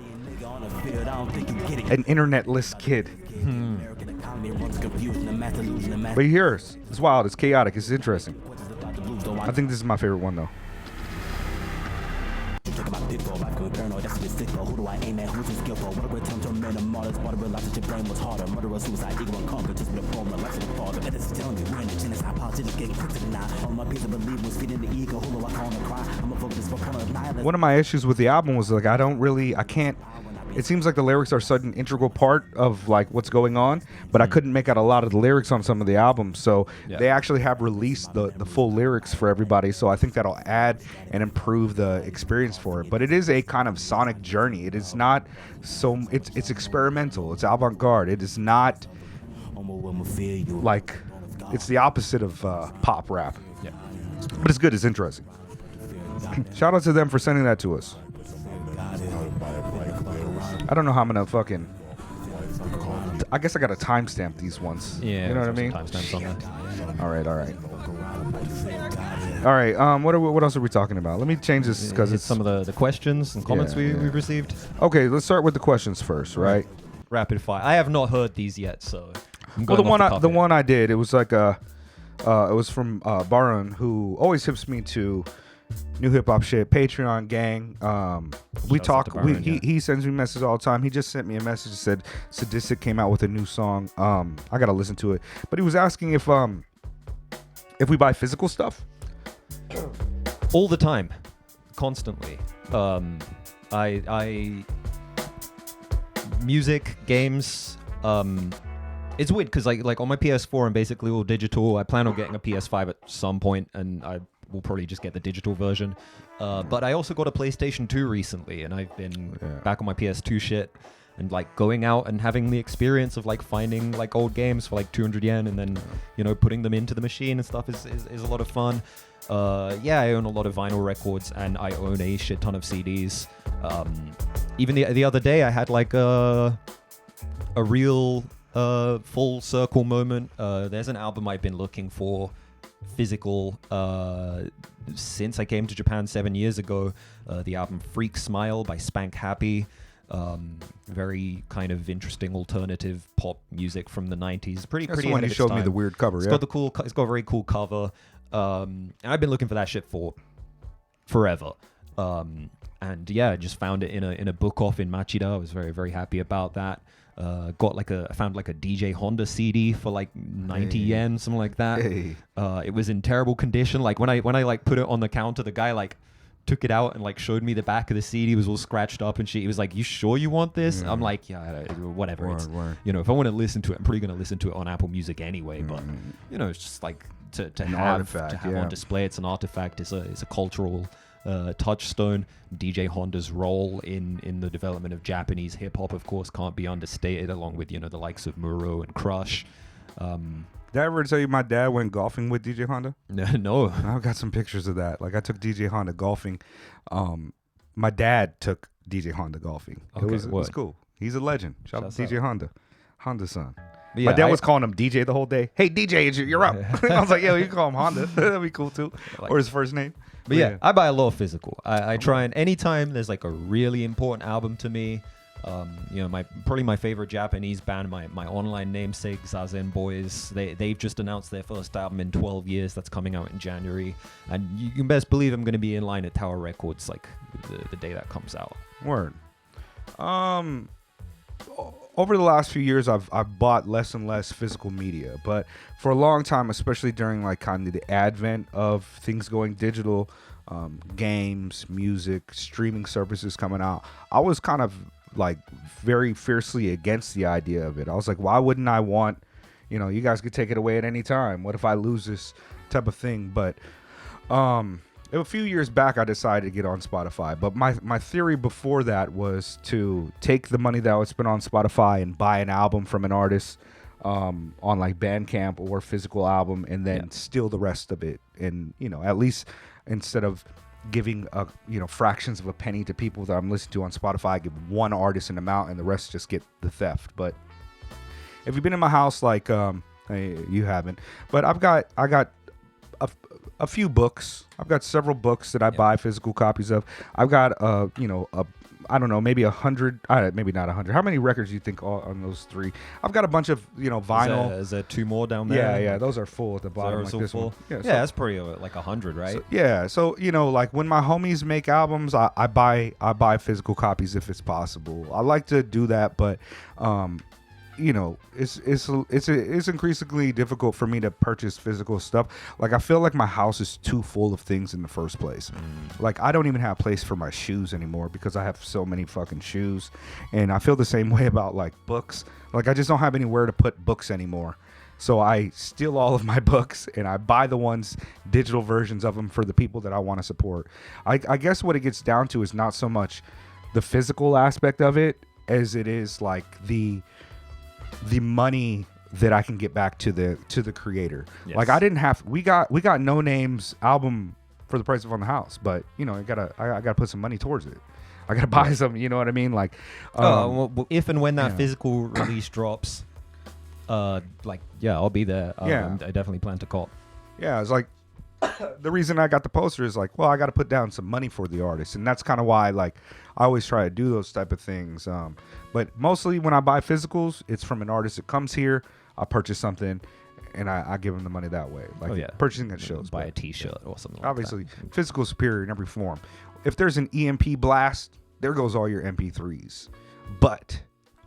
S1: an internetless kid. But you hear us. It's wild. It's chaotic. It's interesting. I think this is my favorite one, though. One of my issues with the album was like I can't. It seems like the lyrics are such an integral part of like what's going on, but I couldn't make out a lot of the lyrics on some of the albums. So they actually have released the full lyrics for everybody. So I think that'll add and improve the experience for it. But it is a kind of sonic journey. It is not so. It's experimental. It's avant-garde. It is not like it's the opposite of pop rap.
S2: Yeah.
S1: But it's good. It's interesting. Shout out to them for sending that to us. I don't know how I'm gonna fucking. I guess I gotta timestamp these ones.
S2: Yeah,
S1: you know what I mean.
S2: Timestamps on that.
S1: All right. What else are we talking about? Let me change this because it's
S2: some of the questions and comments we've received.
S1: Okay, let's start with the questions first, right?
S2: Rapid fire. I have not heard these yet, so.
S1: Well, the one I did, it was like it was from Baron, who always hips me to new hip hop shit. Patreon gang. We talk.
S2: Baron,
S1: he sends me messages all the time. He just sent me a message that said Sadistic came out with a new song. I gotta listen to it. But he was asking if we buy physical stuff.
S2: All the time, constantly. I music, games. It's weird because like on my PS4 I'm basically all digital. I plan on getting a PS5 at some point, and I will probably just get the digital version. But I also got a PlayStation 2 recently, and I've been back on my PS2 shit and like going out and having the experience of like finding like old games for like 200 yen and then putting them into the machine and stuff is a lot of fun. I own a lot of vinyl records, and I own a shit ton of CDs. Even the other day I had like a real full circle moment. There's an album I've been looking for physical since I came to Japan 7 years ago. The album Freak Smile by Spank Happy. Very kind of interesting alternative pop music from the 90s. Pretty
S1: the one you showed me the weird cover.
S2: It's got a very cool cover. And I've been looking for that shit for forever. And I just found it in a book off in Machida. I was very, very happy about that. I found like a DJ Honda CD for like 90 yen, something like that. It was in terrible condition. Like when I like put it on the counter, the guy like took it out and like showed me the back of the CD. It was all scratched up and shit. He was like, "You sure you want this?" I'm like, "Yeah, whatever."
S1: Word.
S2: You know, if I want to listen to it, I'm probably going to listen to it on Apple Music anyway. But you know, it's just like to have on display. It's an artifact. It's a cultural touchstone. DJ Honda's role in the development of Japanese hip hop, of course, can't be understated. Along with the likes of Muro and Crush.
S1: Did I ever tell you my dad went golfing with DJ Honda?
S2: No.
S1: I've got some pictures of that. Like I took DJ Honda golfing. My dad took DJ Honda golfing.
S2: Okay,
S1: it was cool. He's a legend. Shout out to DJ Honda. Honda's son.
S2: Yeah,
S1: my dad was calling him DJ the whole day. Hey DJ, you're up. I was like, yo, you can call him Honda. That'd be cool too. Or his first name.
S2: But yeah, I buy a lot of physical. I try and anytime there's like a really important album to me, probably my favorite Japanese band, my online namesake, Zazen Boys, they've just announced their first album in 12 years. That's coming out in January. And you can best believe I'm going to be in line at Tower Records like the day that comes out.
S1: Word. Over the last few years, I've bought less and less physical media, but for a long time, especially during like kind of the advent of things going digital, games, music, streaming services coming out, I was kind of like very fiercely against the idea of it. I was like, why wouldn't I want, you guys could take it away at any time. What if I lose this type of thing? But a few years back, I decided to get on Spotify. But my theory before that was to take the money that I would spend on Spotify and buy an album from an artist on like Bandcamp or physical album, and then steal the rest of it. And at least instead of giving fractions of a penny to people that I'm listening to on Spotify, I give one artist an amount and the rest just get the theft. But if you've been in my house, like you haven't, but I got a few books. I've got several books that I buy physical copies of. I've got I don't know, maybe 100, maybe not 100. How many records do you think on those three? I've got a bunch of vinyl.
S2: Is there two more down there?
S1: Yeah, those are full at the bottom. Like this
S2: full?
S1: One. Yeah,
S2: that's probably like 100, right?
S1: So like when my homies make albums, I buy physical copies if it's possible. I like to do that, but it's increasingly difficult for me to purchase physical stuff. Like I feel like my house is too full of things in the first place. Like I don't even have a place for my shoes anymore because I have so many fucking shoes. And I feel the same way about like books. Like I just don't have anywhere to put books anymore. So I steal all of my books and I buy the digital versions of them for the people that I want to support. I guess what it gets down to is not so much the physical aspect of it as it is like the money that I can get back to the creator. Yes. Like we got NONAME's album for the price of On the House, but I gotta put some money towards it. I gotta buy some, you know what I mean? Like,
S2: if and when that physical release drops, I'll be there. I definitely plan to call.
S1: Yeah, it's like the reason I got the poster is like, well, I got to put down some money for the artist, and that's kind of why like I always try to do those type of things. But mostly when I buy physicals, it's from an artist that comes here. I purchase something, and I give them the money that way. Like purchasing at shows.
S2: Buy a T-shirt or something.
S1: Obviously,
S2: like that.
S1: Physical is superior in every form. If there's an EMP blast, there goes all your MP3s. But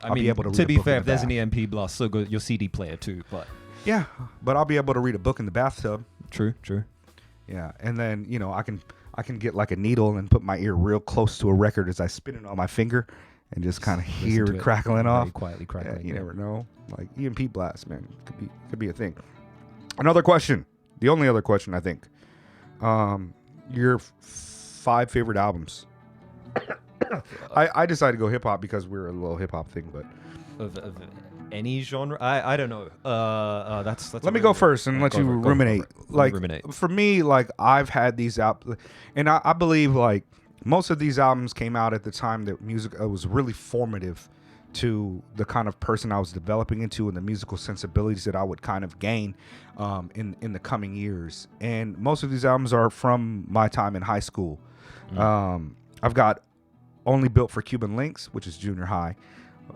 S1: I'll be able
S2: to be fair, if there's an EMP blast, so goes your CD player too. But
S1: yeah, but I'll be able to read a book in the bathtub.
S2: True.
S1: Yeah, and then I can get like a needle and put my ear real close to a record as I spin it on my finger and just kind of hear it crackling off.
S2: Very quietly crackling.
S1: Yeah, you never know. Like EMP blast, man, could be a thing. Another question, the only other question I think. Your 5 favorite albums. I decided to go hip hop because we're a little hip hop thing, but
S2: of any genre, I don't know. That's
S1: let me go first and let you ruminate. Like
S2: ruminate.
S1: For me, like I've had these out, and I believe like most of these albums came out at the time that music was really formative to the kind of person I was developing into and the musical sensibilities that I would kind of gain in the coming years. And most of these albums are from my time in high school. I've got Only Built for Cuban Links, which is junior high.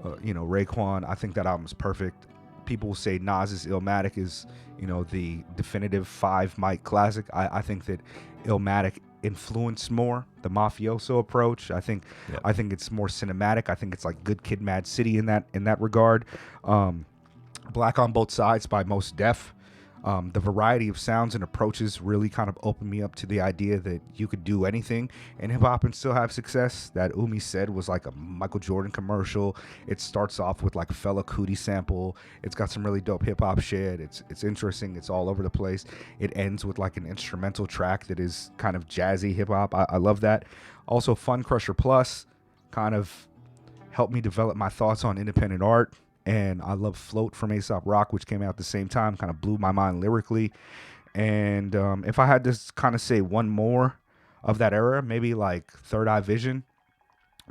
S1: Raekwon, I think that album's perfect. People will say Nas's Illmatic is, the definitive 5 mic classic. I think that Illmatic influenced more the mafioso approach. I think it's more cinematic. I think it's like Good Kid, Mad City in that regard. Black on Both Sides by Mos Def. The variety of sounds and approaches really kind of opened me up to the idea that you could do anything in hip hop and still have success. That Umi said was like a Michael Jordan commercial. It starts off with like a Fela Kuti sample. It's got some really dope hip hop shit. It's interesting. It's all over the place. It ends with like an instrumental track that is kind of jazzy hip hop. I love that. Also, Fun Crusher Plus kind of helped me develop my thoughts on independent art. And I love Float from Aesop Rock, which came out at the same time, kind of blew my mind lyrically. And if I had to kind of say one more of that era, maybe like Third Eye Vision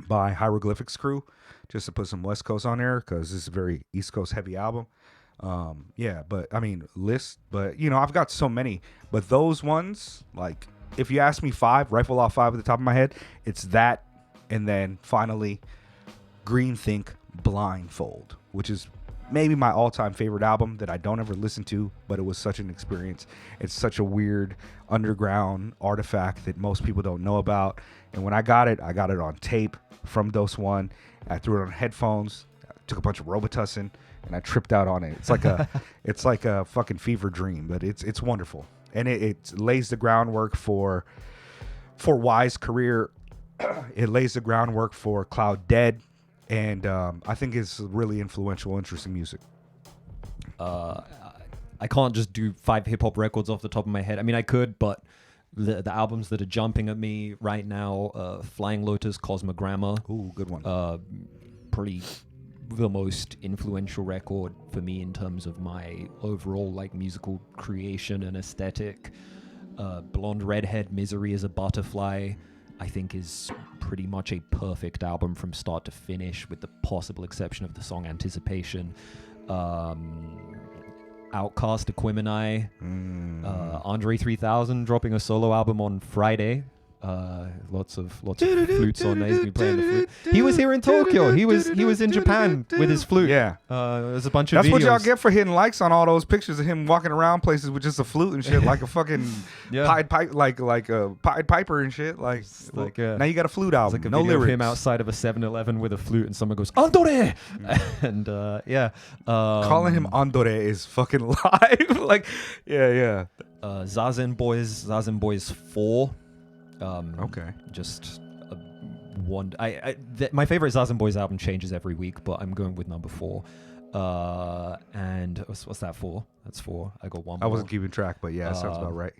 S1: by Hieroglyphics Crew, just to put some West Coast on there, because this is a very East Coast heavy album. But I mean, but I've got so many. But those ones, like, if you ask me rifle off 5 at the top of my head, it's that. And then finally, Green Think Blindfold, which is maybe my all-time favorite album that I don't ever listen to, but it was such an experience. It's such a weird underground artifact that most people don't know about. And when I got it on tape from Dose One. I threw it on headphones, took a bunch of Robitussin, and I tripped out on it. It's like a fucking fever dream, but it's wonderful. And it lays the groundwork for Y's career. It lays the groundwork for Cloud Dead. And I think it's really influential, interesting music.
S2: I can't just do 5 hip-hop records off the top of my head. I mean, I could, but the albums that are jumping at me right now, Flying Lotus, Cosmogramma.
S1: Ooh, good one.
S2: Probably the most influential record for me in terms of my overall like musical creation and aesthetic. Blonde Redhead, Misery is a Butterfly, I think is pretty much a perfect album from start to finish, with the possible exception of the song Anticipation. Outkast, Aquemini, Andre 3000 dropping a solo album on Friday. Lots of flutes on there. He's been playing the flute. He was here in Tokyo. He was in Japan with his flute.
S1: Yeah.
S2: There's a bunch of
S1: That's
S2: videos.
S1: what y'all get for hitting likes on all those pictures of him walking around places with just a flute and shit, like a fucking Pied Piper and shit. Now you got a flute album.
S2: It's like a
S1: no
S2: video
S1: lyrics.
S2: of him outside of a 7-Eleven with a flute, and someone goes Andore, and
S1: calling him Andore is fucking live.
S2: Zazen Boys 4.
S1: Okay.
S2: Just one. My favorite Zazen Boys album changes every week, but I'm going with number 4. And what's that for? That's 4. I got one more.
S1: I wasn't keeping track, but yeah, that sounds about right.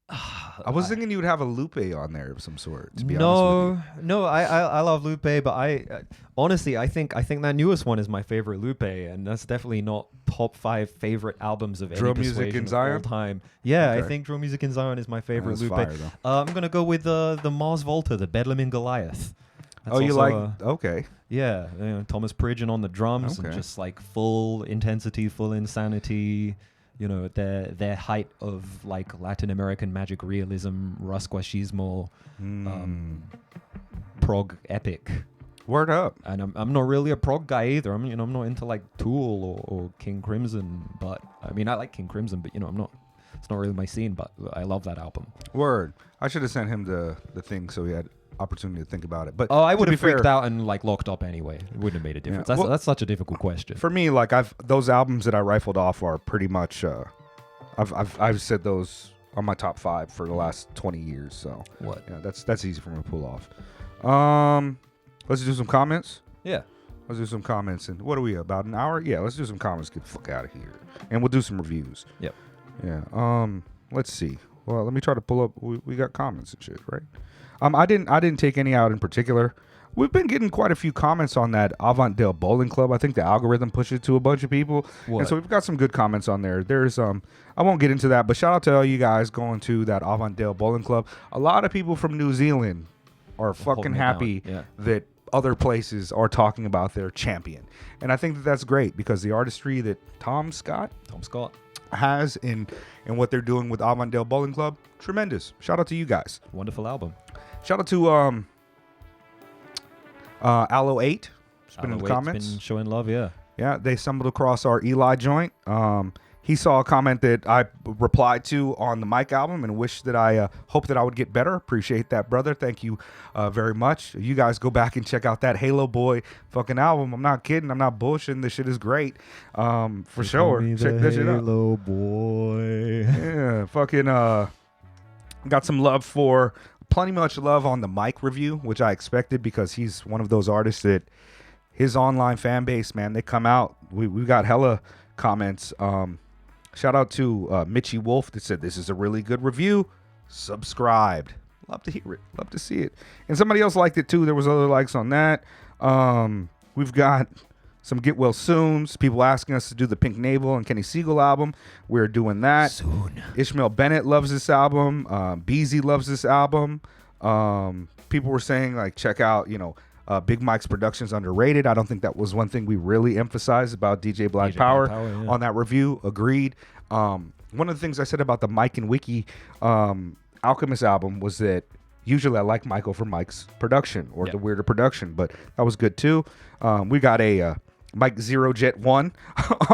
S1: I was thinking you would have a Lupe on there of some sort. To be honest with you.
S2: No, I love Lupe, but honestly I think that newest one is my favorite Lupe, and that's definitely not top 5 favorite albums of
S1: Drill
S2: any
S1: Music
S2: persuasion
S1: in
S2: of
S1: Zion?
S2: all time. Yeah,
S1: Okay.
S2: I think Drill Music in Zion is my favorite
S1: That's
S2: Lupe.
S1: fire, though.
S2: I'm gonna go with the Mars Volta, the Bedlam in Goliath. That's
S1: You
S2: also
S1: like? Okay.
S2: Yeah, Thomas Pridgeon on the drums, and
S1: Okay.
S2: just like full intensity, full insanity. Their height of like Latin American magic realism, rasquachismo, prog epic.
S1: Word up.
S2: And I'm not really a prog guy either. I'm not into like Tool or King Crimson, but I mean I like King Crimson, but I'm not. It's not really my scene, but I love that album.
S1: Word. I should have sent him the thing so he had opportunity to think about it. But
S2: I would
S1: to
S2: have
S1: be fair,
S2: freaked out and like locked up anyway. It wouldn't have made a difference.
S1: Yeah.
S2: That's such a difficult question.
S1: For me, like those albums that I rifled off are pretty much I've said those on my top 5 for the last 20 years. So
S2: What?
S1: Yeah, that's easy for me to pull off. Let's do some comments.
S2: Yeah.
S1: Let's do some comments. And what are we, about an hour? Yeah, let's do some comments. Get the fuck out of here. And we'll do some reviews.
S2: Yep.
S1: Yeah. Let's see. Well, let me try to pull up. We got comments and shit, right? I didn't take any out in particular. We've been getting quite a few comments on that Avantdale Bowling Club. I think the algorithm pushed it to a bunch of people.
S2: What?
S1: And so we've got some good comments on there. There's I won't get into that, but shout out to all you guys going to that Avantdale Bowling Club. A lot of people from New Zealand are fucking
S2: it
S1: happy
S2: down. Yeah.
S1: that other places are talking about their champion. And I think that's great, because the artistry that Tom Scott has in what they're doing with Avantdale Bowling Club, tremendous. Shout out to you guys.
S2: Wonderful album.
S1: Shout out to Aloe 8. It's been in the
S2: Aloe 8's
S1: comments.
S2: been showing love, yeah.
S1: Yeah, they stumbled across our Eli joint. he saw a comment that I replied to on the Mike album and wished that I hope that I would get better. Appreciate that, brother. Thank you very much. You guys go back and check out that Halo Boy fucking album. I'm not kidding. I'm not bullshitting. This shit is great. For sure. Check that shit out.
S2: Halo Boy.
S1: Yeah, fucking got some love for plenty much love on the Mike review, which I expected because he's one of those artists that his online fan base, man, they come out. We got hella comments. Shout out to Mitchie Wolf that said this is a really good review. Subscribed. Love to hear it. Love to see it. And somebody else liked it too. There was other likes on that. We've got some get well soons. People asking us to do the Pink Navel and Kenny Siegel album. We're doing that
S2: Soon.
S1: Ishmael Bennett loves this album. Beezy loves this album. People were saying like check out, Big Mike's production's underrated. I don't think that was one thing we really emphasized about DJ Black Power
S2: yeah.
S1: on that review. Agreed. One of the things I said about the Mike and Wiki Alchemist album was that usually I like Michael for Mike's production or the weirder production, but that was good too. We got a Mike Zero Jet 1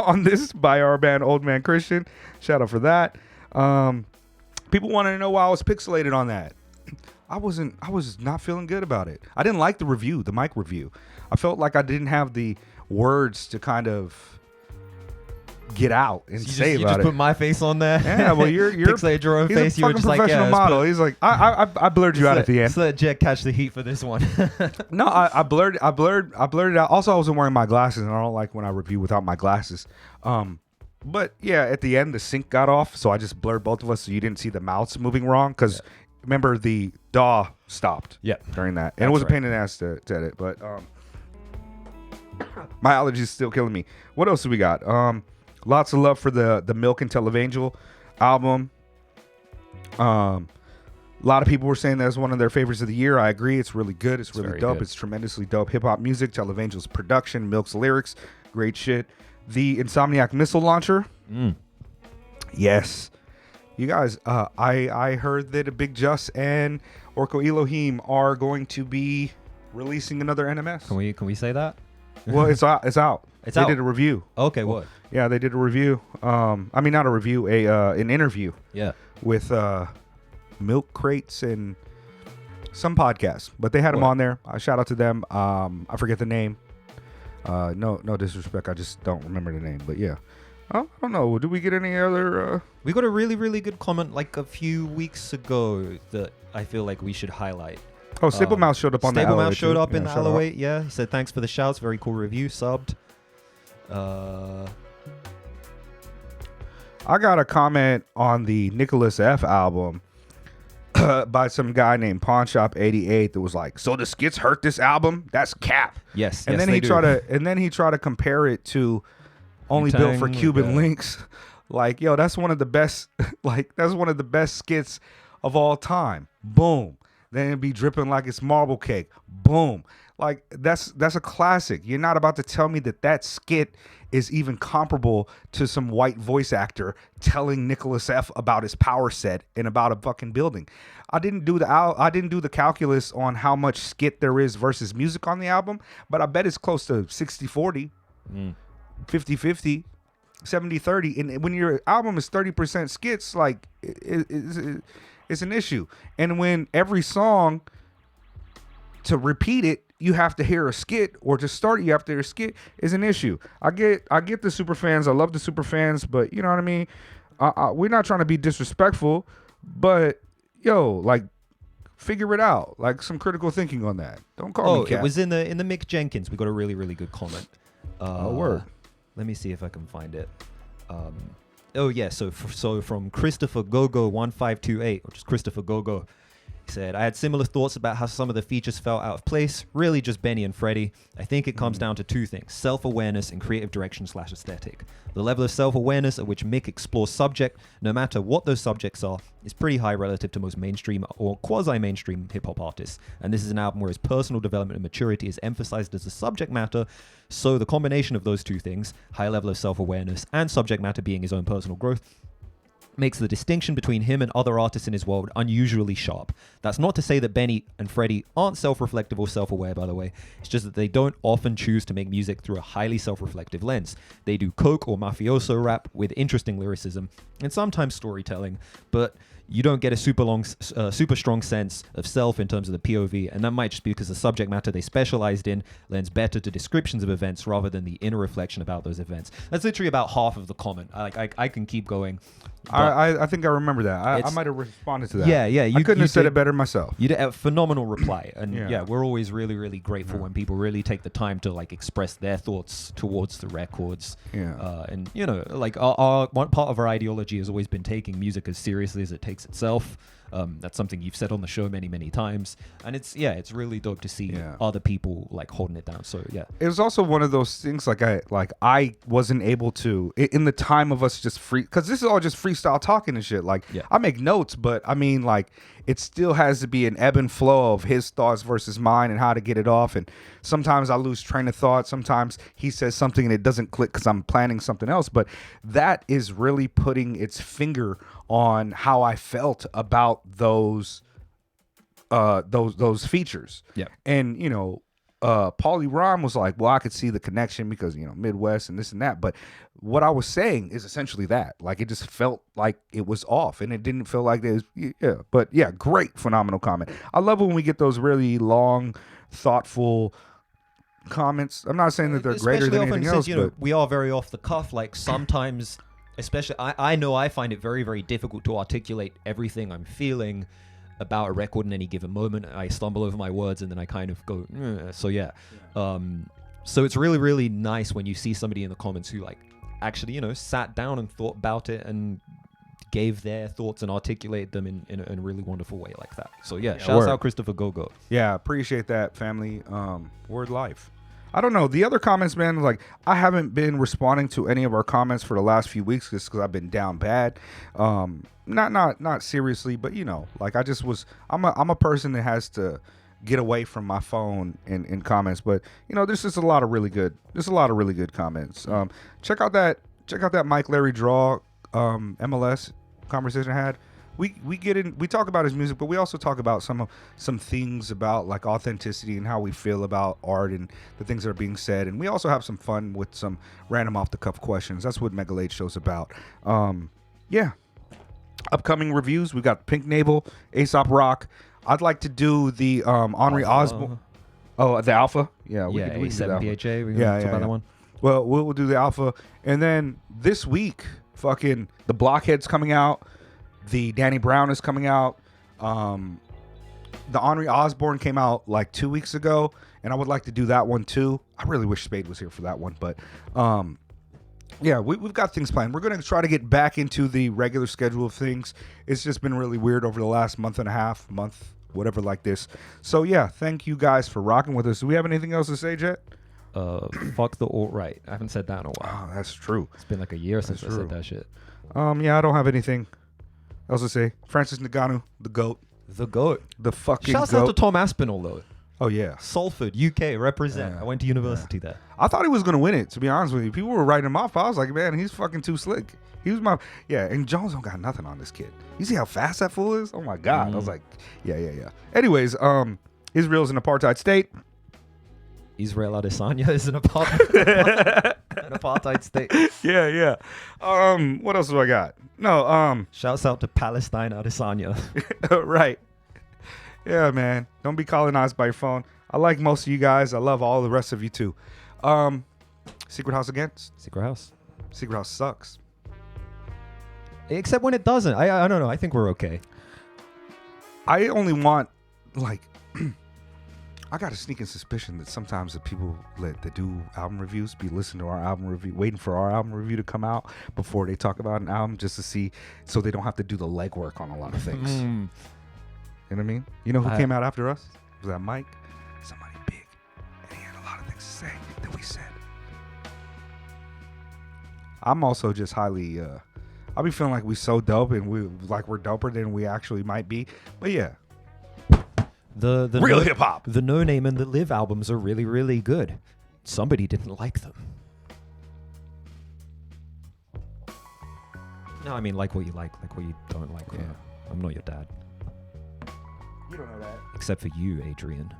S1: on this by our band Old Man Christian. Shout out for that. People wanted to know why I was pixelated on that. I was not feeling good about it. I didn't like the review, the Mike review. I felt like I didn't have the words to kind of get out and say
S2: you
S1: about
S2: just
S1: it.
S2: Put my face on there.
S1: Yeah, well, you're
S2: pixelated your own
S1: he's
S2: face.
S1: a
S2: You were
S1: fucking
S2: just like,
S1: professional model. He's like, I blurred you out at the end.
S2: Just let Jet catch the heat for this one.
S1: No, I blurred it out. Also, I wasn't wearing my glasses, and I don't like when I review without my glasses. But yeah, at the end, the sync got off, so I just blurred both of us, so you didn't see the mouths moving wrong. Because remember, the DAW stopped. During that, and it was a pain in the ass to edit. But my allergies still killing me. What else do we got? Lots of love for the Milk and Televangel album. A lot of people were saying that's one of their favorites of the year. I agree. It's really good. It's really dope. Good. It's tremendously dope. Hip hop music, Televangel's production, Milk's lyrics, great shit. The Insomniac missile launcher. Yes. You guys, I heard that Big Just and Orko Elohim are going to be releasing another NMS.
S2: Can we say that?
S1: Well, it's out.
S2: It's
S1: they
S2: out.
S1: did a review.
S2: Okay, what?
S1: Yeah, they did a review. I mean, not a review, an interview.
S2: Yeah.
S1: With Milk Crates and some podcasts, but they had them on there. Shout out to them. I forget the name. No disrespect. I just don't remember the name. But yeah, I don't know. Do we get any other?
S2: We got a really, really good comment like a few weeks ago that I feel like we should highlight.
S1: Oh, Stable Mouse showed up on the
S2: Stable
S1: LOA
S2: Mouse showed up in the
S1: shout
S2: LOA.
S1: out.
S2: Yeah, he said thanks for the shouts. Very cool review. Subbed.
S1: I got a comment on the Nicholas F album by some guy named Pawnshop 88 that was like, "So the skits hurt this album? That's cap."
S2: Yes,
S1: and
S2: yes,
S1: then
S2: they
S1: he tried to compare it to Only Built for Cuban Links. Like, yo, that's one of the best. Like, that's one of the best skits of all time. Boom. Then it'd be dripping like it's marble cake. Boom. Like, that's a classic. You're not about to tell me that skit is even comparable to some white voice actor telling Nicholas F. about his power set and about a fucking building. I didn't do the calculus on how much skit there is versus music on the album, but I bet it's close to 60-40, 50-50, 70-30. And when your album is 30% skits, like, it's an issue. And when every song, to repeat it, you have to hear a skit, or to start you have to hear a skit, is an issue. I get the super fans. I love the super fans, but you know what I mean? We're not trying to be disrespectful, but yo, like, figure it out. Like, some critical thinking on that. Don't call me cat.
S2: It was in the Mick Jenkins. We got a really, really good comment.
S1: Word.
S2: Let me see if I can find it. So from Christopher Gogo 1528, which is Christopher Gogo. He said, I had similar thoughts about how some of the features felt out of place. Really just Benny and Freddie. I think it comes down to two things: self-awareness and creative direction / aesthetic. The level of self-awareness at which Mick explores subject, no matter what those subjects are, is pretty high relative to most mainstream or quasi-mainstream hip-hop artists. And this is an album where his personal development and maturity is emphasized as a subject matter. So the combination of those two things, high level of self-awareness and subject matter being his own personal growth, makes the distinction between him and other artists in his world unusually sharp. That's not to say that Benny and Freddie aren't self-reflective or self-aware, by the way. It's just that they don't often choose to make music through a highly self-reflective lens. They do coke or mafioso rap with interesting lyricism and sometimes storytelling, but you don't get a super strong sense of self in terms of the POV, and that might just be because the subject matter they specialized in lends better to descriptions of events rather than the inner reflection about those events. That's literally about half of the comment. I can keep going.
S1: I think I remember that. I might have responded to that.
S2: Yeah.
S1: I couldn't have said it better myself.
S2: You did a phenomenal reply, and
S1: Yeah.
S2: we're always really, really grateful when people really take the time to like express their thoughts towards the records.
S1: Yeah.
S2: And you know, like our one part of our ideology has always been taking music as seriously as it takes itself. That's something you've said on the show many, many times, and it's really dope to see other people like holding it down. So yeah,
S1: it was also one of those things I wasn't able to in the time of us just free, because this is all just freestyle talking and shit. Like I make notes, but I mean like it still has to be an ebb and flow of his thoughts versus mine and how to get it off. And sometimes I lose train of thought. Sometimes he says something and it doesn't click because I'm planning something else. But that is really putting its finger on how I felt about those features.
S2: Yeah.
S1: And you know, Paulie Ron was like, well, I could see the connection because, you know, Midwest and this and that. But what I was saying is essentially that. Like, it just felt like it was off, and it didn't feel like it was, yeah. But yeah, great, phenomenal comment. I love when we get those really long, thoughtful comments. I'm not saying that they're greater than anything else,
S2: you know,
S1: but
S2: we are very off the cuff. Like sometimes, especially, I know I find it very, very difficult to articulate everything I'm feeling about a record in any given moment. I stumble over my words and then I kind of go, so yeah. So it's really, really nice when you see somebody in the comments who like actually, you know, sat down and thought about it and gave their thoughts and articulated them in a really wonderful way like that. So yeah, shouts out Christopher Gogo.
S1: Yeah, appreciate that, family. Word life. I don't know. The other comments, man, like I haven't been responding to any of our comments for the last few weeks just because I've been down bad. Not seriously, but you know, like I just was. I'm a person that has to get away from my phone in comments. But you know, there's just a lot of really good. There's a lot of really good comments. Check out that Mike Larry Draw MLS conversation I had. We get in, we talk about his music, but we also talk about some things about like authenticity and how we feel about art and the things that are being said. And we also have some fun with some random off the cuff questions. That's what Mega Late Show's about. Yeah. Upcoming reviews, we got Pink Navel, Aesop Rock. I'd like to do the Henri Osborne. Oh, the Alpha. Yeah, we can do
S2: A7
S1: the
S2: PHA. We can talk about that one.
S1: Well, we'll do the Alpha, and then this week, fucking the Blockhead's coming out. The Danny Brown is coming out. The Henri Osborne came out like 2 weeks ago, and I would like to do that one too. I really wish Spade was here for that one, but yeah, we've got things planned. We're going to try to get back into the regular schedule of things. It's just been really weird over the last month and a half, whatever like this. So yeah, thank you guys for rocking with us. Do we have anything else to say, Jet?
S2: Fuck the alt-right. I haven't said that in a while.
S1: Oh, that's true.
S2: It's been like a year since I said that shit.
S1: Yeah, I don't have anything else to say. Francis Ngannou, the GOAT.
S2: The GOAT.
S1: The fucking
S2: Shouts
S1: GOAT.
S2: out to Tom Aspinall, though.
S1: Oh, yeah.
S2: Salford, UK, represent.
S1: Yeah.
S2: I went to university there.
S1: I thought he was going to win it, to be honest with you. People were writing him off. I was like, man, he's fucking too slick. He was my... Yeah, and Jones don't got nothing on this kid. You see how fast that fool is? Oh, my God. I was like, yeah. Anyways, Israel's an apartheid state.
S2: Israel Adesanya is an apartheid state.
S1: Yeah. What else do I got? No,
S2: Shouts out to Palestine Adesanya.
S1: right. Yeah, man. Don't be colonized by your phone. I like most of you guys. I love all the rest of you too. Secret House against?
S2: Secret House.
S1: Secret House sucks.
S2: Except when it doesn't. I don't know. I think we're okay.
S1: I only want, like, I got a sneaking suspicion that sometimes the people that do album reviews be listening to our album review, waiting for our album review to come out before they talk about an album, just to see, so they don't have to do the legwork on a lot of things. You know what I mean? You know who came out after us? Was that Mike? Somebody big. And he had a lot of things to say that we said. I'm also just highly, I'll be feeling like we so dope and we're doper than we actually might be. But yeah.
S2: The
S1: real hip hop.
S2: The NONAME and the Live albums are really, really good. Somebody didn't like them. No, I mean like what you like what you don't like.
S1: Yeah.
S2: I'm not your dad.
S1: You don't know that.
S2: Except for you, Adrian.